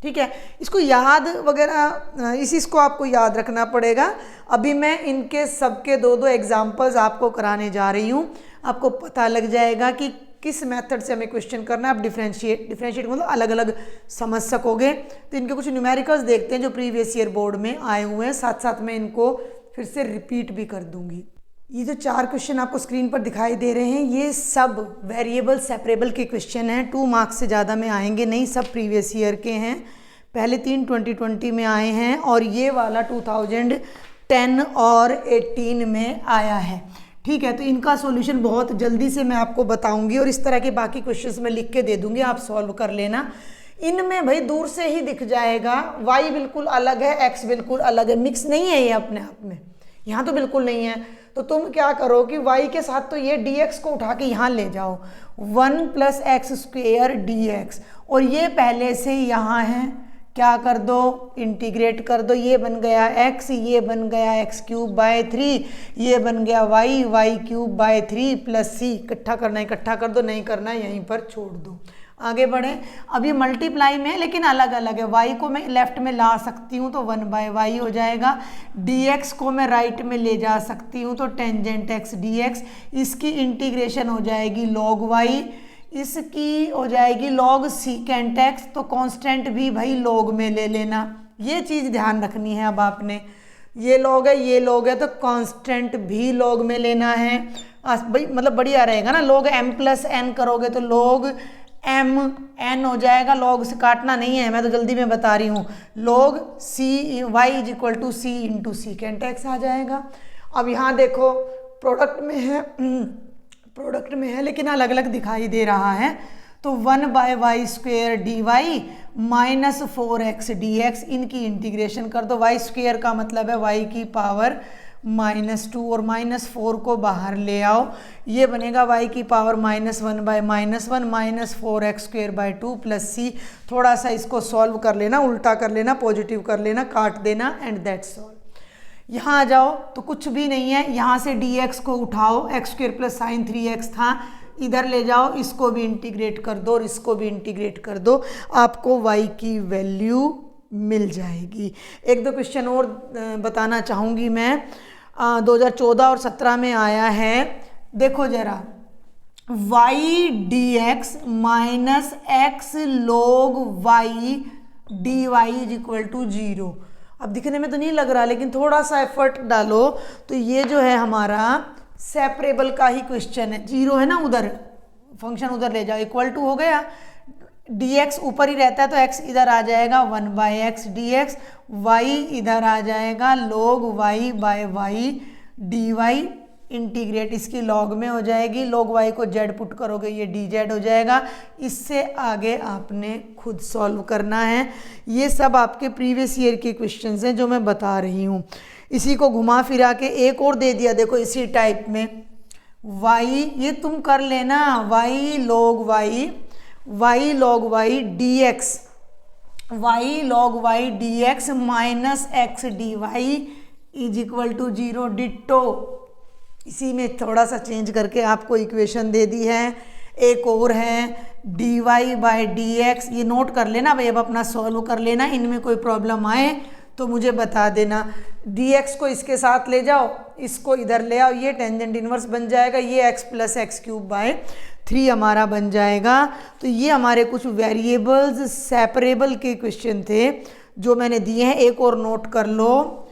ठीक है। इसको याद वगैरह इसको आपको याद रखना पड़ेगा। अभी मैं इनके सबके 2-2 एग्जाम्पल्स आपको कराने जा रही हूँ, आपको पता लग जाएगा कि किस मेथड से हमें क्वेश्चन करना है। आप डिफरेंशिएट मतलब अलग अलग समझ सकोगे। तो इनके कुछ न्यूमेरिकल्स देखते हैं जो प्रीवियस ईयर बोर्ड में आए हुए हैं, साथ साथ मैं इनको फिर से रिपीट भी कर दूंगी। ये जो 4 क्वेश्चन आपको स्क्रीन पर दिखाई दे रहे हैं ये सब वेरिएबल सेपरेबल के क्वेश्चन हैं। 2 मार्क्स से ज़्यादा में आएंगे नहीं, सब प्रीवियस ईयर के हैं। पहले 3 2020 में आए हैं और ये वाला 2010 और 18 में आया है, ठीक है, तो इनका सॉल्यूशन बहुत जल्दी से मैं आपको बताऊंगी और इस तरह के बाकी क्वेश्चंस मैं लिख के दे दूंगी, आप सॉल्व कर लेना। इनमें भाई दूर से ही दिख जाएगा y बिल्कुल अलग है, x बिल्कुल अलग है, मिक्स नहीं है ये अपने आप में, यहाँ तो बिल्कुल नहीं है। तो तुम क्या करो कि y के साथ तो ये dx को उठा के यहाँ ले जाओ, 1 + x² dx, और ये पहले से यहाँ है, क्या कर दो, इंटीग्रेट कर दो, ये बन गया x, ये बन गया x³/3, ये बन गया y³/3 + c। इकट्ठा करना है इकट्ठा कर दो, नहीं करना है यहीं पर छोड़ दो। आगे बढ़े, अब ये मल्टीप्लाई में है लेकिन अलग अलग है। y को मैं लेफ्ट में ला सकती हूँ तो 1/y हो जाएगा, dx को मैं राइट में ले जा सकती हूँ तो टेंजेंट x dx, इसकी इंटीग्रेशन हो जाएगी log y, इसकी हो जाएगी log secant x, तो कांस्टेंट भी भाई log में ले लेना, ये चीज़ ध्यान रखनी है। अब आपने ये log है ये log है तो कांस्टेंट भी log में लेना है। भाई मतलब बढ़िया रहेगा ना, log m + n करोगे तो log m n हो जाएगा, log से काटना नहीं है, मैं तो जल्दी में बता रही हूँ, log c y = c × secant x आ जाएगा। अब यहाँ देखो प्रोडक्ट में है लेकिन अलग अलग दिखाई दे रहा है, तो 1/y² dy - 4x dx, इनकी इंटीग्रेशन कर दो। y² का मतलब है y की पावर -2 और -4 को बाहर ले आओ, ये बनेगा y की पावर -1/-1 - 4x² 2 + c। थोड़ा सा इसको सॉल्व कर लेना, उल्टा कर लेना, पॉजिटिव कर लेना, काट देना, एंड दैट्स ऑल। यहाँ आ जाओ तो कुछ भी नहीं है, यहाँ से dx को उठाओ, x² + sin 3x था, इधर ले जाओ, इसको भी इंटीग्रेट कर दो और इसको भी इंटीग्रेट कर दो, आपको y की वैल्यू मिल जाएगी। एक दो क्वेश्चन और बताना चाहूँगी मैं, 2014 और 17 में आया है, देखो जरा, y dx - x log y dy = 0। अब दिखने में तो नहीं लग रहा लेकिन थोड़ा सा एफर्ट डालो तो ये जो है हमारा सेपरेबल का ही क्वेश्चन है। 0 है ना, उधर फंक्शन उधर ले जाओ, = हो गया, dx ऊपर ही रहता है तो x इधर आ जाएगा 1/x dx, y इधर आ जाएगा log y/y dy, इंटीग्रेट इसकी log में हो जाएगी, log y को z पुट करोगे ये dz हो जाएगा। इससे आगे आपने खुद सॉल्व करना है। ये सब आपके प्रीवियस ईयर के क्वेश्चंस हैं जो मैं बता रही हूँ। इसी को घुमा फिरा के एक और दे दिया, देखो इसी टाइप में, y, ये तुम कर लेना, y log y dx, y log y dx - x dy = 0, ditto. इसी में थोड़ा सा चेंज करके आपको इक्वेशन दे दी है। एक और है dy/dx, ये नोट कर लेना भाई, अब अपना सॉल्व कर लेना, इनमें कोई प्रॉब्लम आए तो मुझे बता देना। dx को इसके साथ ले जाओ, इसको इधर ले आओ, ये टेंजेंट इनवर्स बन जाएगा, ये x + x³/3 हमारा बन जाएगा। तो ये हमारे कुछ वेरिएबल्स सेपरेबल के क्वेश्चन थे जो मैंने दिए हैं, एक और नोट कर लो,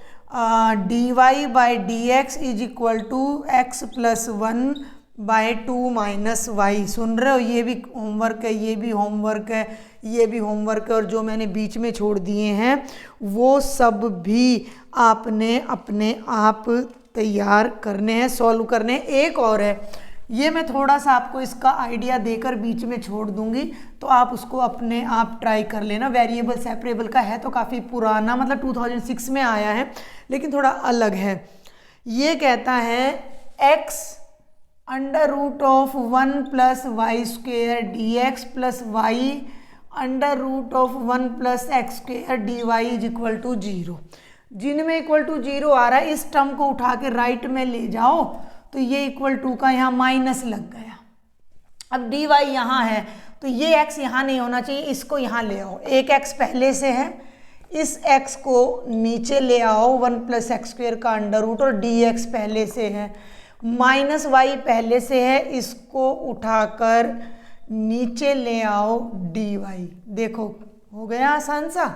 dy/dx = x + 1/2 - y। सुन रहे हो, ये भी होमवर्क है, ये भी होमवर्क है, ये भी होमवर्क है, और जो मैंने बीच में छोड़ दिए हैं वो सब भी आपने अपने आप तैयार करने हैं, सॉल्व करने हैं। एक और है, ये मैं थोड़ा सा आपको इसका आइडिया देकर बीच में छोड़ दूंगी तो आप उसको अपने आप ट्राई कर लेना। वेरिएबल सेपरेबल का है तो काफ़ी पुराना, मतलब 2006 में आया है लेकिन थोड़ा अलग है। ये कहता है x √1 + y² dx + y √1 + x² dy = 0। जिनमें =0 आ रहा है, इस टर्म को उठा के राइट में ले जाओ तो ये =2 का यहाँ माइनस लग गया। अब dy यहाँ है तो ये x यहाँ नहीं होना चाहिए, इसको यहाँ ले आओ, एक x पहले से है, इस x को नीचे ले आओ, 1 + x² का √ और dx पहले से है, -y पहले से है, इसको उठाकर नीचे ले आओ dy। देखो हो गया आसान सा,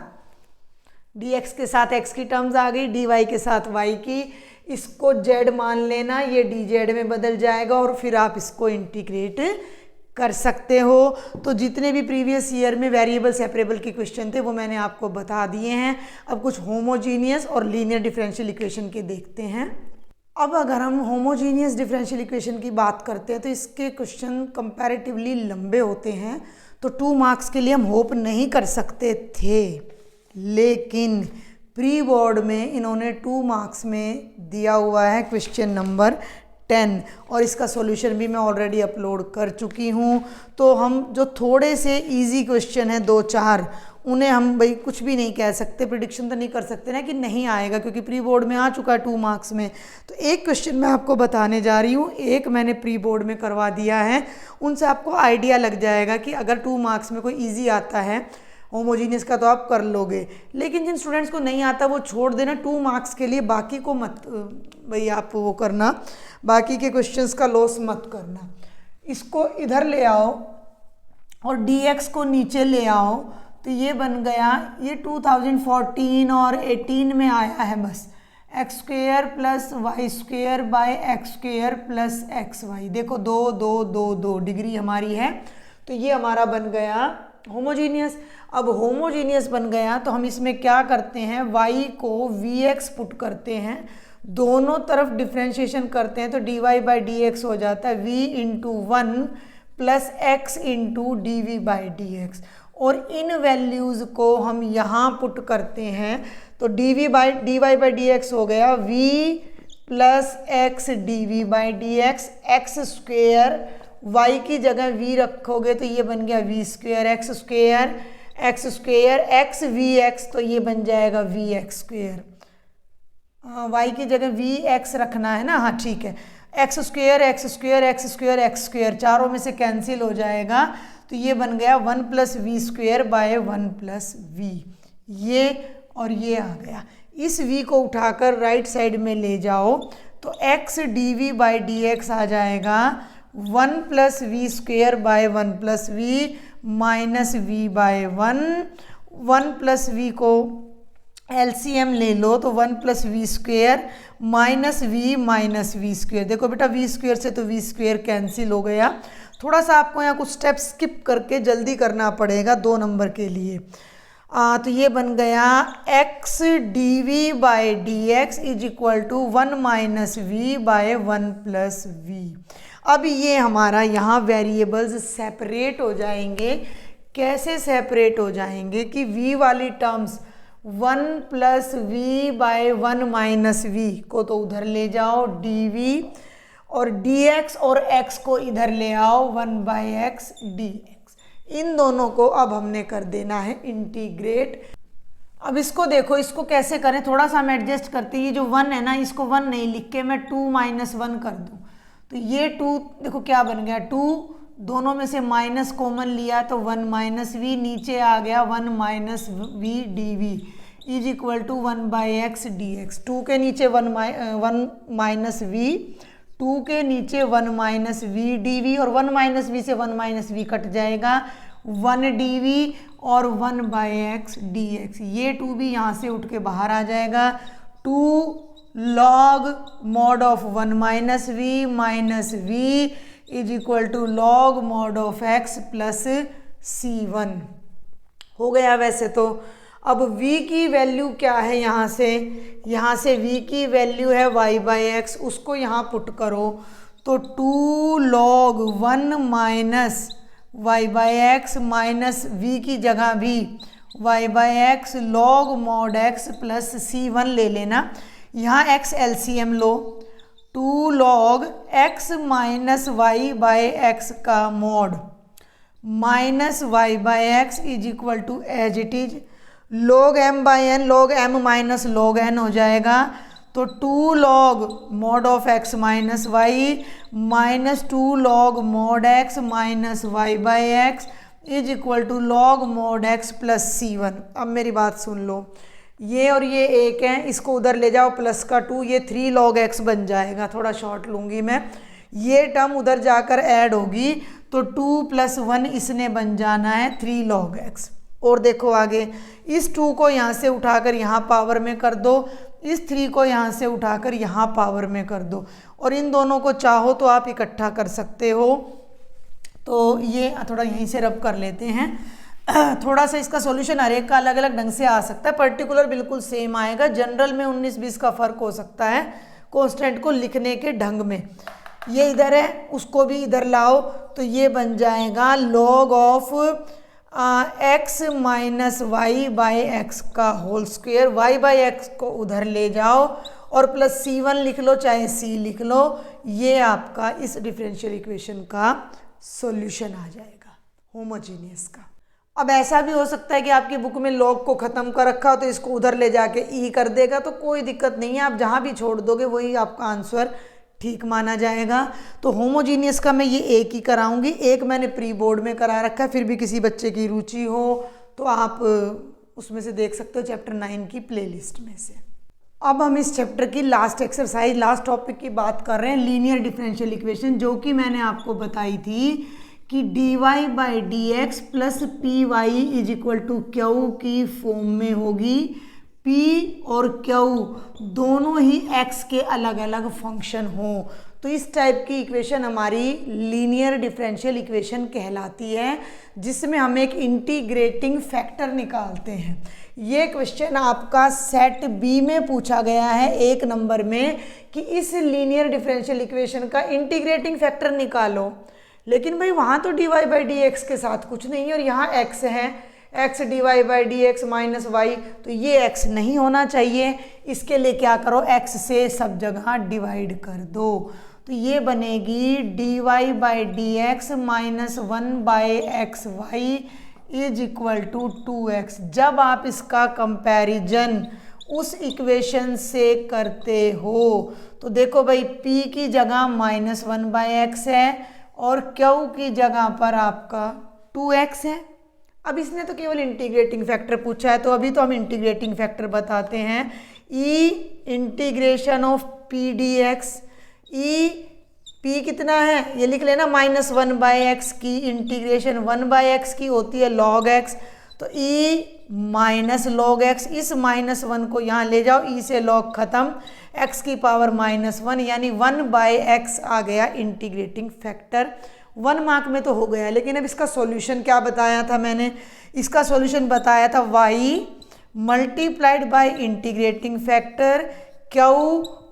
dx के साथ x की टर्म्स आ गई, dy के साथ y की, इसको z मान लेना, ये dz में बदल जाएगा और फिर आप इसको इंटीग्रेट कर सकते हो। तो जितने भी प्रीवियस ईयर में वेरिएबल सेपरेबल के क्वेश्चन थे वो मैंने आपको बता दिए हैं। अब कुछ होमोजीनियस और लीनियर डिफरेंशियल इक्वेशन के देखते हैं। अब अगर हम होमोजीनियस डिफरेंशियल इक्वेशन की बात करते हैं तो इसके क्वेश्चन कंपैरेटिवली लंबे होते हैं, तो 2 मार्क्स के लिए हम होप नहीं कर सकते थे, लेकिन प्री बोर्ड में इन्होंने 2 मार्क्स में दिया हुआ है क्वेश्चन नंबर 10 और इसका सॉल्यूशन भी मैं ऑलरेडी अपलोड कर चुकी हूँ। तो हम जो थोड़े से इजी क्वेश्चन हैं 2-4, उन्हें हम भाई कुछ भी नहीं कह सकते, प्रिडिक्शन तो नहीं कर सकते ना कि नहीं आएगा, क्योंकि प्री बोर्ड में आ चुका है 2 मार्क्स में। तो एक क्वेश्चन मैं आपको बताने जा रही हूँ, एक मैंने प्री बोर्ड में करवा दिया है, उनसे आपको आइडिया लग जाएगा कि अगर 2 मार्क्स में कोई ईजी आता है होमोजीनियस का तो आप कर लोगे, लेकिन जिन स्टूडेंट्स को नहीं आता वो छोड़ देना 2 मार्क्स के लिए, बाकी को मत भाई आप वो करना, बाकी के क्वेश्चंस का लॉस मत करना। इसको इधर ले आओ और dx को नीचे ले आओ, तो ये बन गया, ये 2014 और 18 में आया है बस, x square plus y square by x square plus x y. देखो 2 2 2 2 डिग्री हमारी है, तो ये हमारा बन गया होमोजीनियस। अब होमोजीनियस बन गया तो हम इसमें क्या करते हैं, y को vx पुट करते हैं, दोनों तरफ डिफ्रेंशिएशन करते हैं, तो dy बाई डी एक्स हो जाता है v into 1 plus x into d v by d x, और इन वैल्यूज़ को हम यहाँ पुट करते हैं, तो d y by d x हो गया v plus x d v by d x, x square y की जगह v रखोगे तो ये बन गया v square x square x v x, तो ये बन जाएगा वी एक्स स्क्वेयर। y की जगह वी एक्स रखना है ना, हाँ ठीक है, x square x square x square x square, चारों में से कैंसिल हो जाएगा, तो ये बन गया 1 plus v square by 1 plus v, ये और ये आ गया। इस v को उठाकर राइट साइड में ले जाओ तो x d v by d x आ जाएगा 1 plus v square by 1 plus v minus v by 1 plus v को एलसीएम ले लो तो 1 plus v square minus v square. देखो बेटा वी स्क्वेयर से तो वी स्क्वेयर कैंसिल हो गया, थोड़ा सा आपको यहाँ कुछ स्टेप स्किप करके जल्दी करना पड़ेगा 2 नंबर के लिए। तो ये बन गया x d v by d x is equal to 1 minus v by 1 plus v. अब ये हमारा यहाँ वेरिएबल्स सेपरेट हो जाएंगे। कैसे सेपरेट हो जाएंगे कि v वाली terms 1 plus v by 1 minus v को तो उधर ले जाओ dv, और dx और x को इधर ले आओ 1 बाई एक्स dx। इन दोनों को अब हमने कर देना है इंटीग्रेट। अब इसको देखो, इसको कैसे करें, थोड़ा सा हम एडजस्ट करते हैं, ये जो 1 है ना, इसको 1 नहीं लिख के मैं 2 माइनस 1 कर दूँ, तो ये 2 देखो क्या बन गया, 2 दोनों में से माइनस कॉमन लिया तो 1 माइनस वी, नीचे आ गया 1 minus v d v is equal to 1 by x d x. 2 के नीचे 1 माइनस वी, 2 के नीचे 1 माइनस वी डी वी, और 1 माइनस वी से 1 माइनस वी कट जाएगा, 1 डी वी और 1 बाई एक्स डी एक्स। ये 2 भी यहाँ से उठ के बाहर आ जाएगा, 2 log mod of 1 minus v is equal to log mod of x plus c1 हो गया। वैसे तो अब v की वैल्यू क्या है, यहाँ से v की वैल्यू है y बाई एक्स, उसको यहाँ पुट करो तो 2 log 1 minus y by x minus v की जगह भी y by x log mod x plus c1 ले लेना। यहाँ x एलसीएम लो, 2 log x minus y by x का mod minus y by x is equal to as it is log m by n, log m minus log n हो जाएगा, तो 2 log mod of x minus y minus 2 log mod x minus y by x is equal to log mod x plus c1। अब मेरी बात सुन लो, ये और ये एक है, इसको उधर ले जाओ प्लस का 2, ये 3 लॉग x बन जाएगा, थोड़ा शॉर्ट लूँगी मैं, ये टर्म उधर जाकर ऐड होगी तो 2 प्लस 1 इसने बन जाना है 3 लॉग x। और देखो आगे, इस 2 को यहाँ से उठाकर यहाँ पावर में कर दो, इस 3 को यहाँ से उठाकर यहाँ पावर में कर दो, और इन दोनों को चाहो तो आप इकट्ठा कर सकते हो। तो ये थोड़ा यहीं से रब कर लेते हैं, थोड़ा सा इसका सॉल्यूशन हर एक का अलग अलग ढंग से आ सकता है, पर्टिकुलर बिल्कुल सेम आएगा, जनरल में 19-20 का फ़र्क हो सकता है, कांस्टेंट को लिखने के ढंग में। ये इधर है, उसको भी इधर लाओ, तो ये बन जाएगा log of x minus y by x का whole square. Y by x को उधर ले जाओ और प्लस C1 लिख लो, चाहे C लिख लो। ये आपका इस डिफरेंशियल इक्वेशन का सॉल्यूशन आ जाएगा होमोजीनियस का। अब ऐसा भी हो सकता है कि आपकी बुक में log को ख़त्म कर रखा हो तो इसको उधर ले जाके e कर देगा, तो कोई दिक्कत नहीं है, आप जहाँ भी छोड़ दोगे वही आपका आंसर ठीक माना जाएगा। तो होमोजीनियस का मैं ये एक ही कराऊंगी, एक मैंने प्री बोर्ड में करा रखा है, फिर भी किसी बच्चे की रुचि हो तो आप उसमें से देख सकते हो चैप्टर 9 की प्लेलिस्ट में से। अब हम इस चैप्टर की लास्ट एक्सरसाइज, लास्ट टॉपिक की बात कर रहे हैं, लीनियर डिफरेंशियल इक्वेशन, जो कि मैंने आपको बताई थी कि dy by d x plus p y is equal to q की फॉर्म में होगी। p और q दोनों ही x के अलग अलग फंक्शन हो, तो इस टाइप की इक्वेशन हमारी लीनियर डिफरेंशियल इक्वेशन कहलाती है, जिसमें हम एक इंटीग्रेटिंग फैक्टर निकालते हैं। ये क्वेश्चन आपका सेट बी में पूछा गया है 1 नंबर में कि इस लीनियर डिफरेंशियल इक्वेशन का इंटीग्रेटिंग फैक्टर निकालो। लेकिन भाई वहाँ तो dy बाई डी एक्स के साथ कुछ नहीं है और यहाँ x है, x dy by d x minus y, तो ये x नहीं होना चाहिए। इसके लिए क्या करो, x से सब जगह डिवाइड कर दो, तो ये बनेगी dy by d x minus 1 by x y is equal to 2x। जब आप इसका कंपैरिजन उस इक्वेशन से करते हो तो देखो भाई p की जगह माइनस 1 बाई एक्स है और q की जगह पर आपका 2x है। अब इसने तो केवल इंटीग्रेटिंग फैक्टर पूछा है, तो अभी तो हम इंटीग्रेटिंग फैक्टर बताते हैं। e integration of p dx, e p कितना है ये लिख लेना, माइनस 1 बाई एक्स की इंटीग्रेशन 1 बाई एक्स की होती है log x, तो e माइनस log x, इस माइनस 1 को यहाँ ले जाओ, e से log खत्म, x की पावर माइनस 1 यानी 1 बाई एक्स आ गया इंटीग्रेटिंग फैक्टर। 1 मार्क में तो हो गया, लेकिन अब इसका सॉल्यूशन क्या बताया था मैंने, इसका सॉल्यूशन बताया था y multiplied by integrating factor q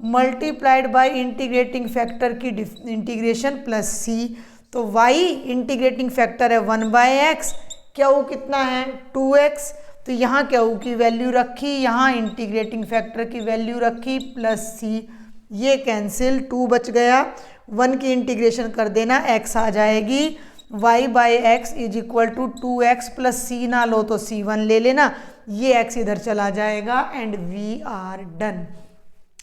multiplied by integrating factor की इंटीग्रेशन प्लस c। तो y इंटीग्रेटिंग फैक्टर है 1 बाय एक्स, q कितना है 2x, तो यहाँ q की वैल्यू रखी, यहाँ इंटीग्रेटिंग फैक्टर की वैल्यू रखी प्लस c, ये कैंसिल, 2 बच गया, 1 की इंटीग्रेशन कर देना, x आ जाएगी, y by x is equal to 2x plus c ना लो तो c1 ले लेना, ये x इधर चला जाएगा एंड वी आर डन।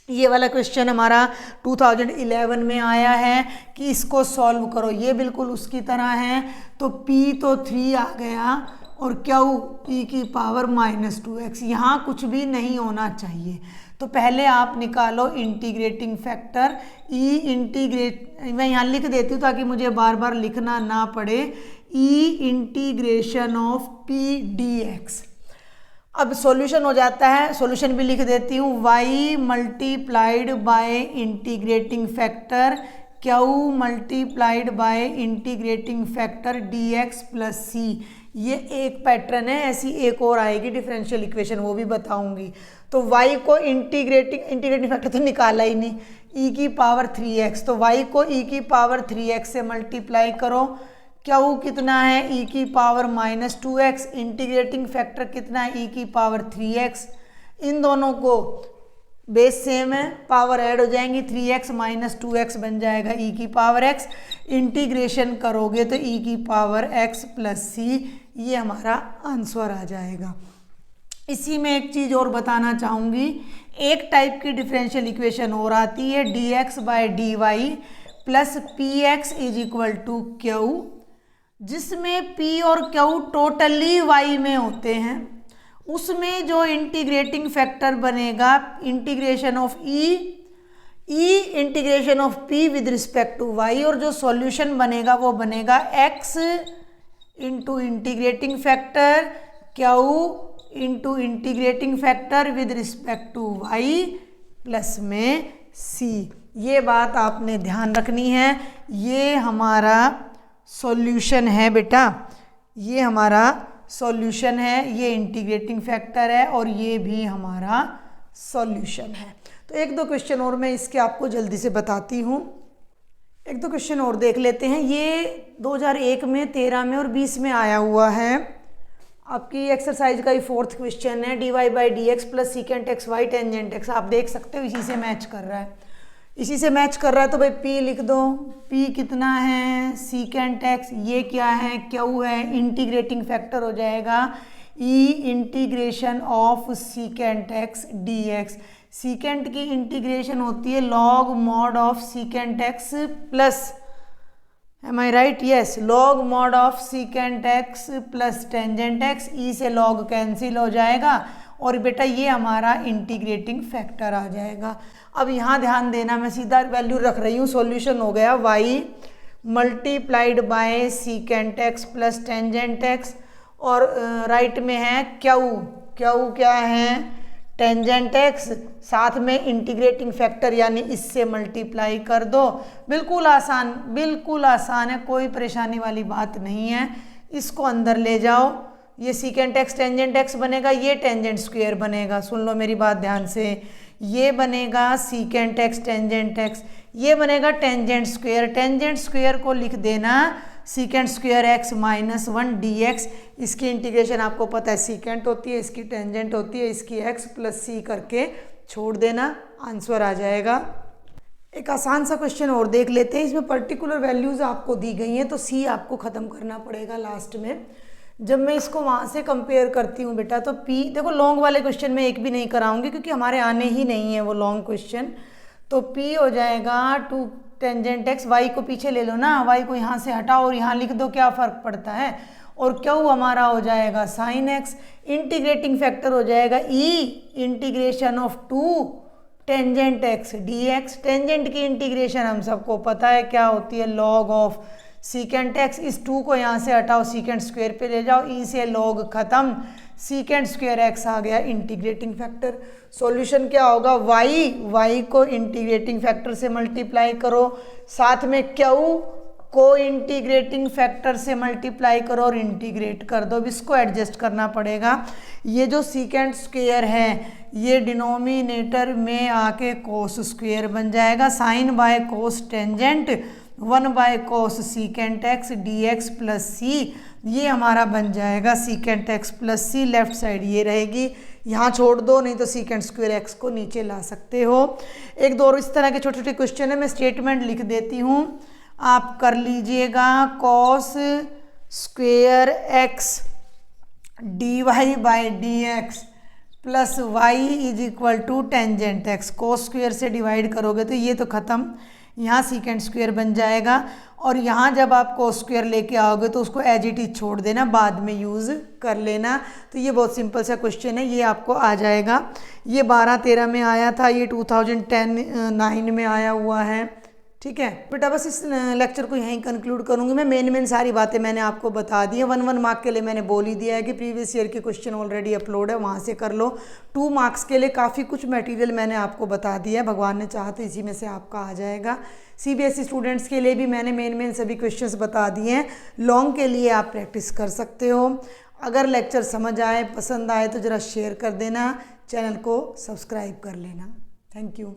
ये वाला क्वेश्चन हमारा 2011 में आया है कि इसको सॉल्व करो, ये बिल्कुल उसकी तरह है। तो p तो 3 आ गया और q e की पावर माइनस 2x, यहाँ कुछ भी नहीं होना चाहिए। तो पहले आप निकालो इंटीग्रेटिंग फैक्टर, e इंटीग्रेट, मैं यहाँ लिख देती हूँ ताकि मुझे बार बार लिखना ना पड़े, e integration of p dx। अब सॉल्यूशन हो जाता है, सॉल्यूशन भी लिख देती हूँ, y multiplied by integrating factor q multiplied by integrating factor dx plus c। ये एक पैटर्न है, ऐसी एक और आएगी डिफरेंशियल इक्वेशन, वो भी बताऊंगी। तो y को इंटीग्रेटिंग फैक्टर तो निकाला ही नहीं, e की पावर 3x, तो y को e की पावर 3x से मल्टीप्लाई करो, q कितना है e की power minus 2x, integrating factor कितना है e की पावर 3x, इन दोनों को बेस सेम है, पावर ऐड हो जाएंगी, 3x माइनस 2x बन जाएगा e की पावर x, इंटीग्रेशन करोगे तो e की पावर x प्लस c, ये हमारा आंसर आ जाएगा। इसी में एक चीज़ और बताना चाहूँगी, एक टाइप की डिफरेंशियल इक्वेशन और आती है dx by d y plus p x is equal to q, जिसमें p और q टोटली y में होते हैं। उसमें जो इंटीग्रेटिंग फैक्टर बनेगा integration of e integration of p with respect to y, और जो सॉल्यूशन बनेगा वो बनेगा x into integrating factor q into integrating factor with respect to y plus में c। ये बात आपने ध्यान रखनी है, ये हमारा सॉल्यूशन है बेटा, ये हमारा सॉल्यूशन है, ये इंटीग्रेटिंग फैक्टर है और ये भी हमारा सॉल्यूशन है। तो एक दो क्वेश्चन और मैं इसके आपको जल्दी से बताती हूँ। एक दो क्वेश्चन और देख लेते हैं। ये 2001 में, 13 में और 20 में आया हुआ है। आपकी एक्सरसाइज का ही 4th क्वेश्चन है। dy by d x plus secant x y tangent x. आप देख सकते हो इसी से मैच कर रहा है, इसी से मैच कर रहा है। तो भाई p लिख दो। p कितना है? Secant x. ये क्या है? क्यू है। इंटीग्रेटिंग फैक्टर हो जाएगा e integration of secant x d x. Secant की इंटीग्रेशन होती है log mod of secant x plus, am I right? Yes, log mod of secant x plus tangent x. E से लॉग कैंसिल हो जाएगा और बेटा ये हमारा इंटीग्रेटिंग फैक्टर आ जाएगा। अब यहाँ ध्यान देना, मैं सीधा वैल्यू रख रही हूँ। सॉल्यूशन हो गया y multiplied by secant x plus tangent x और राइट में है क्यू। क्यू क्या है? टेंजेंट एक्स, साथ में इंटीग्रेटिंग फैक्टर यानी इससे मल्टीप्लाई कर दो। बिल्कुल आसान, बिल्कुल आसान है, कोई परेशानी वाली बात नहीं है। इसको अंदर ले जाओ। ये सीकेंट एक्स टेंजेंट एक्स बनेगा, ये टेंजेंट स्क्वायर बनेगा। सुन लो मेरी बात ध्यान से। ये बनेगा सीकेंट एक्स टेंजेंट एक्स, ये बनेगा टेंजेंट स्क्वायर। टेंजेंट स्क्वायर को लिख देना secant square x minus 1 D x. इसकी इंटीग्रेशन आपको पता है सीकेंट होती है, इसकी टेंजेंट होती है, इसकी एक्स प्लस सी करके छोड़ देना, आंसर आ जाएगा। एक आसान सा क्वेश्चन और देख लेते हैं। इसमें पर्टिकुलर वैल्यूज आपको दी गई हैं तो सी आपको ख़त्म करना पड़ेगा लास्ट में। जब मैं इसको वहाँ से कंपेयर करती हूँ बेटा तो पी, देखो लॉन्ग वाले क्वेश्चन में एक भी नहीं कराऊंगी क्योंकि हमारे आने ही नहीं है वो लॉन्ग क्वेश्चन। तो पी हो जाएगा 2 टेंजेंट एक्स। वाई को पीछे ले लो ना, वाई को यहाँ से हटाओ और यहाँ लिख दो, क्या फ़र्क पड़ता है। और क्यू हमारा हो जाएगा साइन एक्स। इंटीग्रेटिंग फैक्टर हो जाएगा e integration of 2 tangent x d x. Tangent की इंटीग्रेशन हम सबको पता है क्या होती है, लॉग ऑफ सीकेंट एक्स। इस 2 को यहाँ से हटाओ, सीकेंट स्क्वायर पे ले जाओ, ई से लॉग खत्म, सीकेंट स्क्वायर एक्स आ गया इंटीग्रेटिंग फैक्टर। सॉल्यूशन क्या होगा? वाई को इंटीग्रेटिंग फैक्टर से मल्टीप्लाई करो, साथ में क्यू को इंटीग्रेटिंग फैक्टर से मल्टीप्लाई करो और इंटीग्रेट कर दो। अब इसको एडजस्ट करना पड़ेगा। ये जो सीकेंट स्क्वायर है ये डिनोमिनेटर में आके कोस स्क्वायर बन जाएगा। Sine by cos tangent 1 by cos secant x d x plus c, ये हमारा बन जाएगा secant x plus c. Left side ये रहेगी, यहाँ छोड़ दो, नहीं तो सीकेंट स्क्वायर एक्स को नीचे ला सकते हो। एक दो और इस तरह के छोटे छोटे क्वेश्चन है, मैं स्टेटमेंट लिख देती हूँ, आप कर लीजिएगा। Cos square x d y by d x plus y is equal to tangent x. Cos square से डिवाइड करोगे तो ये तो ख़त्म, यहाँ सीकेंट स्क्वायर बन जाएगा। और यहाँ जब आप कोस स्क्वायर लेके आओगे तो उसको एज इट इज छोड़ देना, बाद में यूज़ कर लेना। तो ये बहुत सिंपल सा क्वेश्चन है, ये आपको आ जाएगा। ये 12-13 में आया था, ये 2010-9 में आया हुआ है। ठीक है बेटा, बस इस लेक्चर को यहीं कंक्लूड करूँगी मैं। मेन सारी बातें मैंने आपको बता दी है। 1 मार्क के लिए मैंने बोल ही दिया है कि प्रीवियस ईयर के क्वेश्चन ऑलरेडी अपलोड है, वहाँ से कर लो। 2 मार्क्स के लिए काफ़ी कुछ मटेरियल मैंने आपको बता दिया है, भगवान ने चाहा तो इसी में से आपका आ जाएगा। CBSE स्टूडेंट्स के लिए भी मैंने मेन सभी क्वेश्चंस बता दिए हैं। लॉन्ग के लिए आप प्रैक्टिस कर सकते हो। अगर लेक्चर समझ आए, पसंद आए तो ज़रा शेयर कर देना, चैनल को सब्सक्राइब कर लेना। Thank you.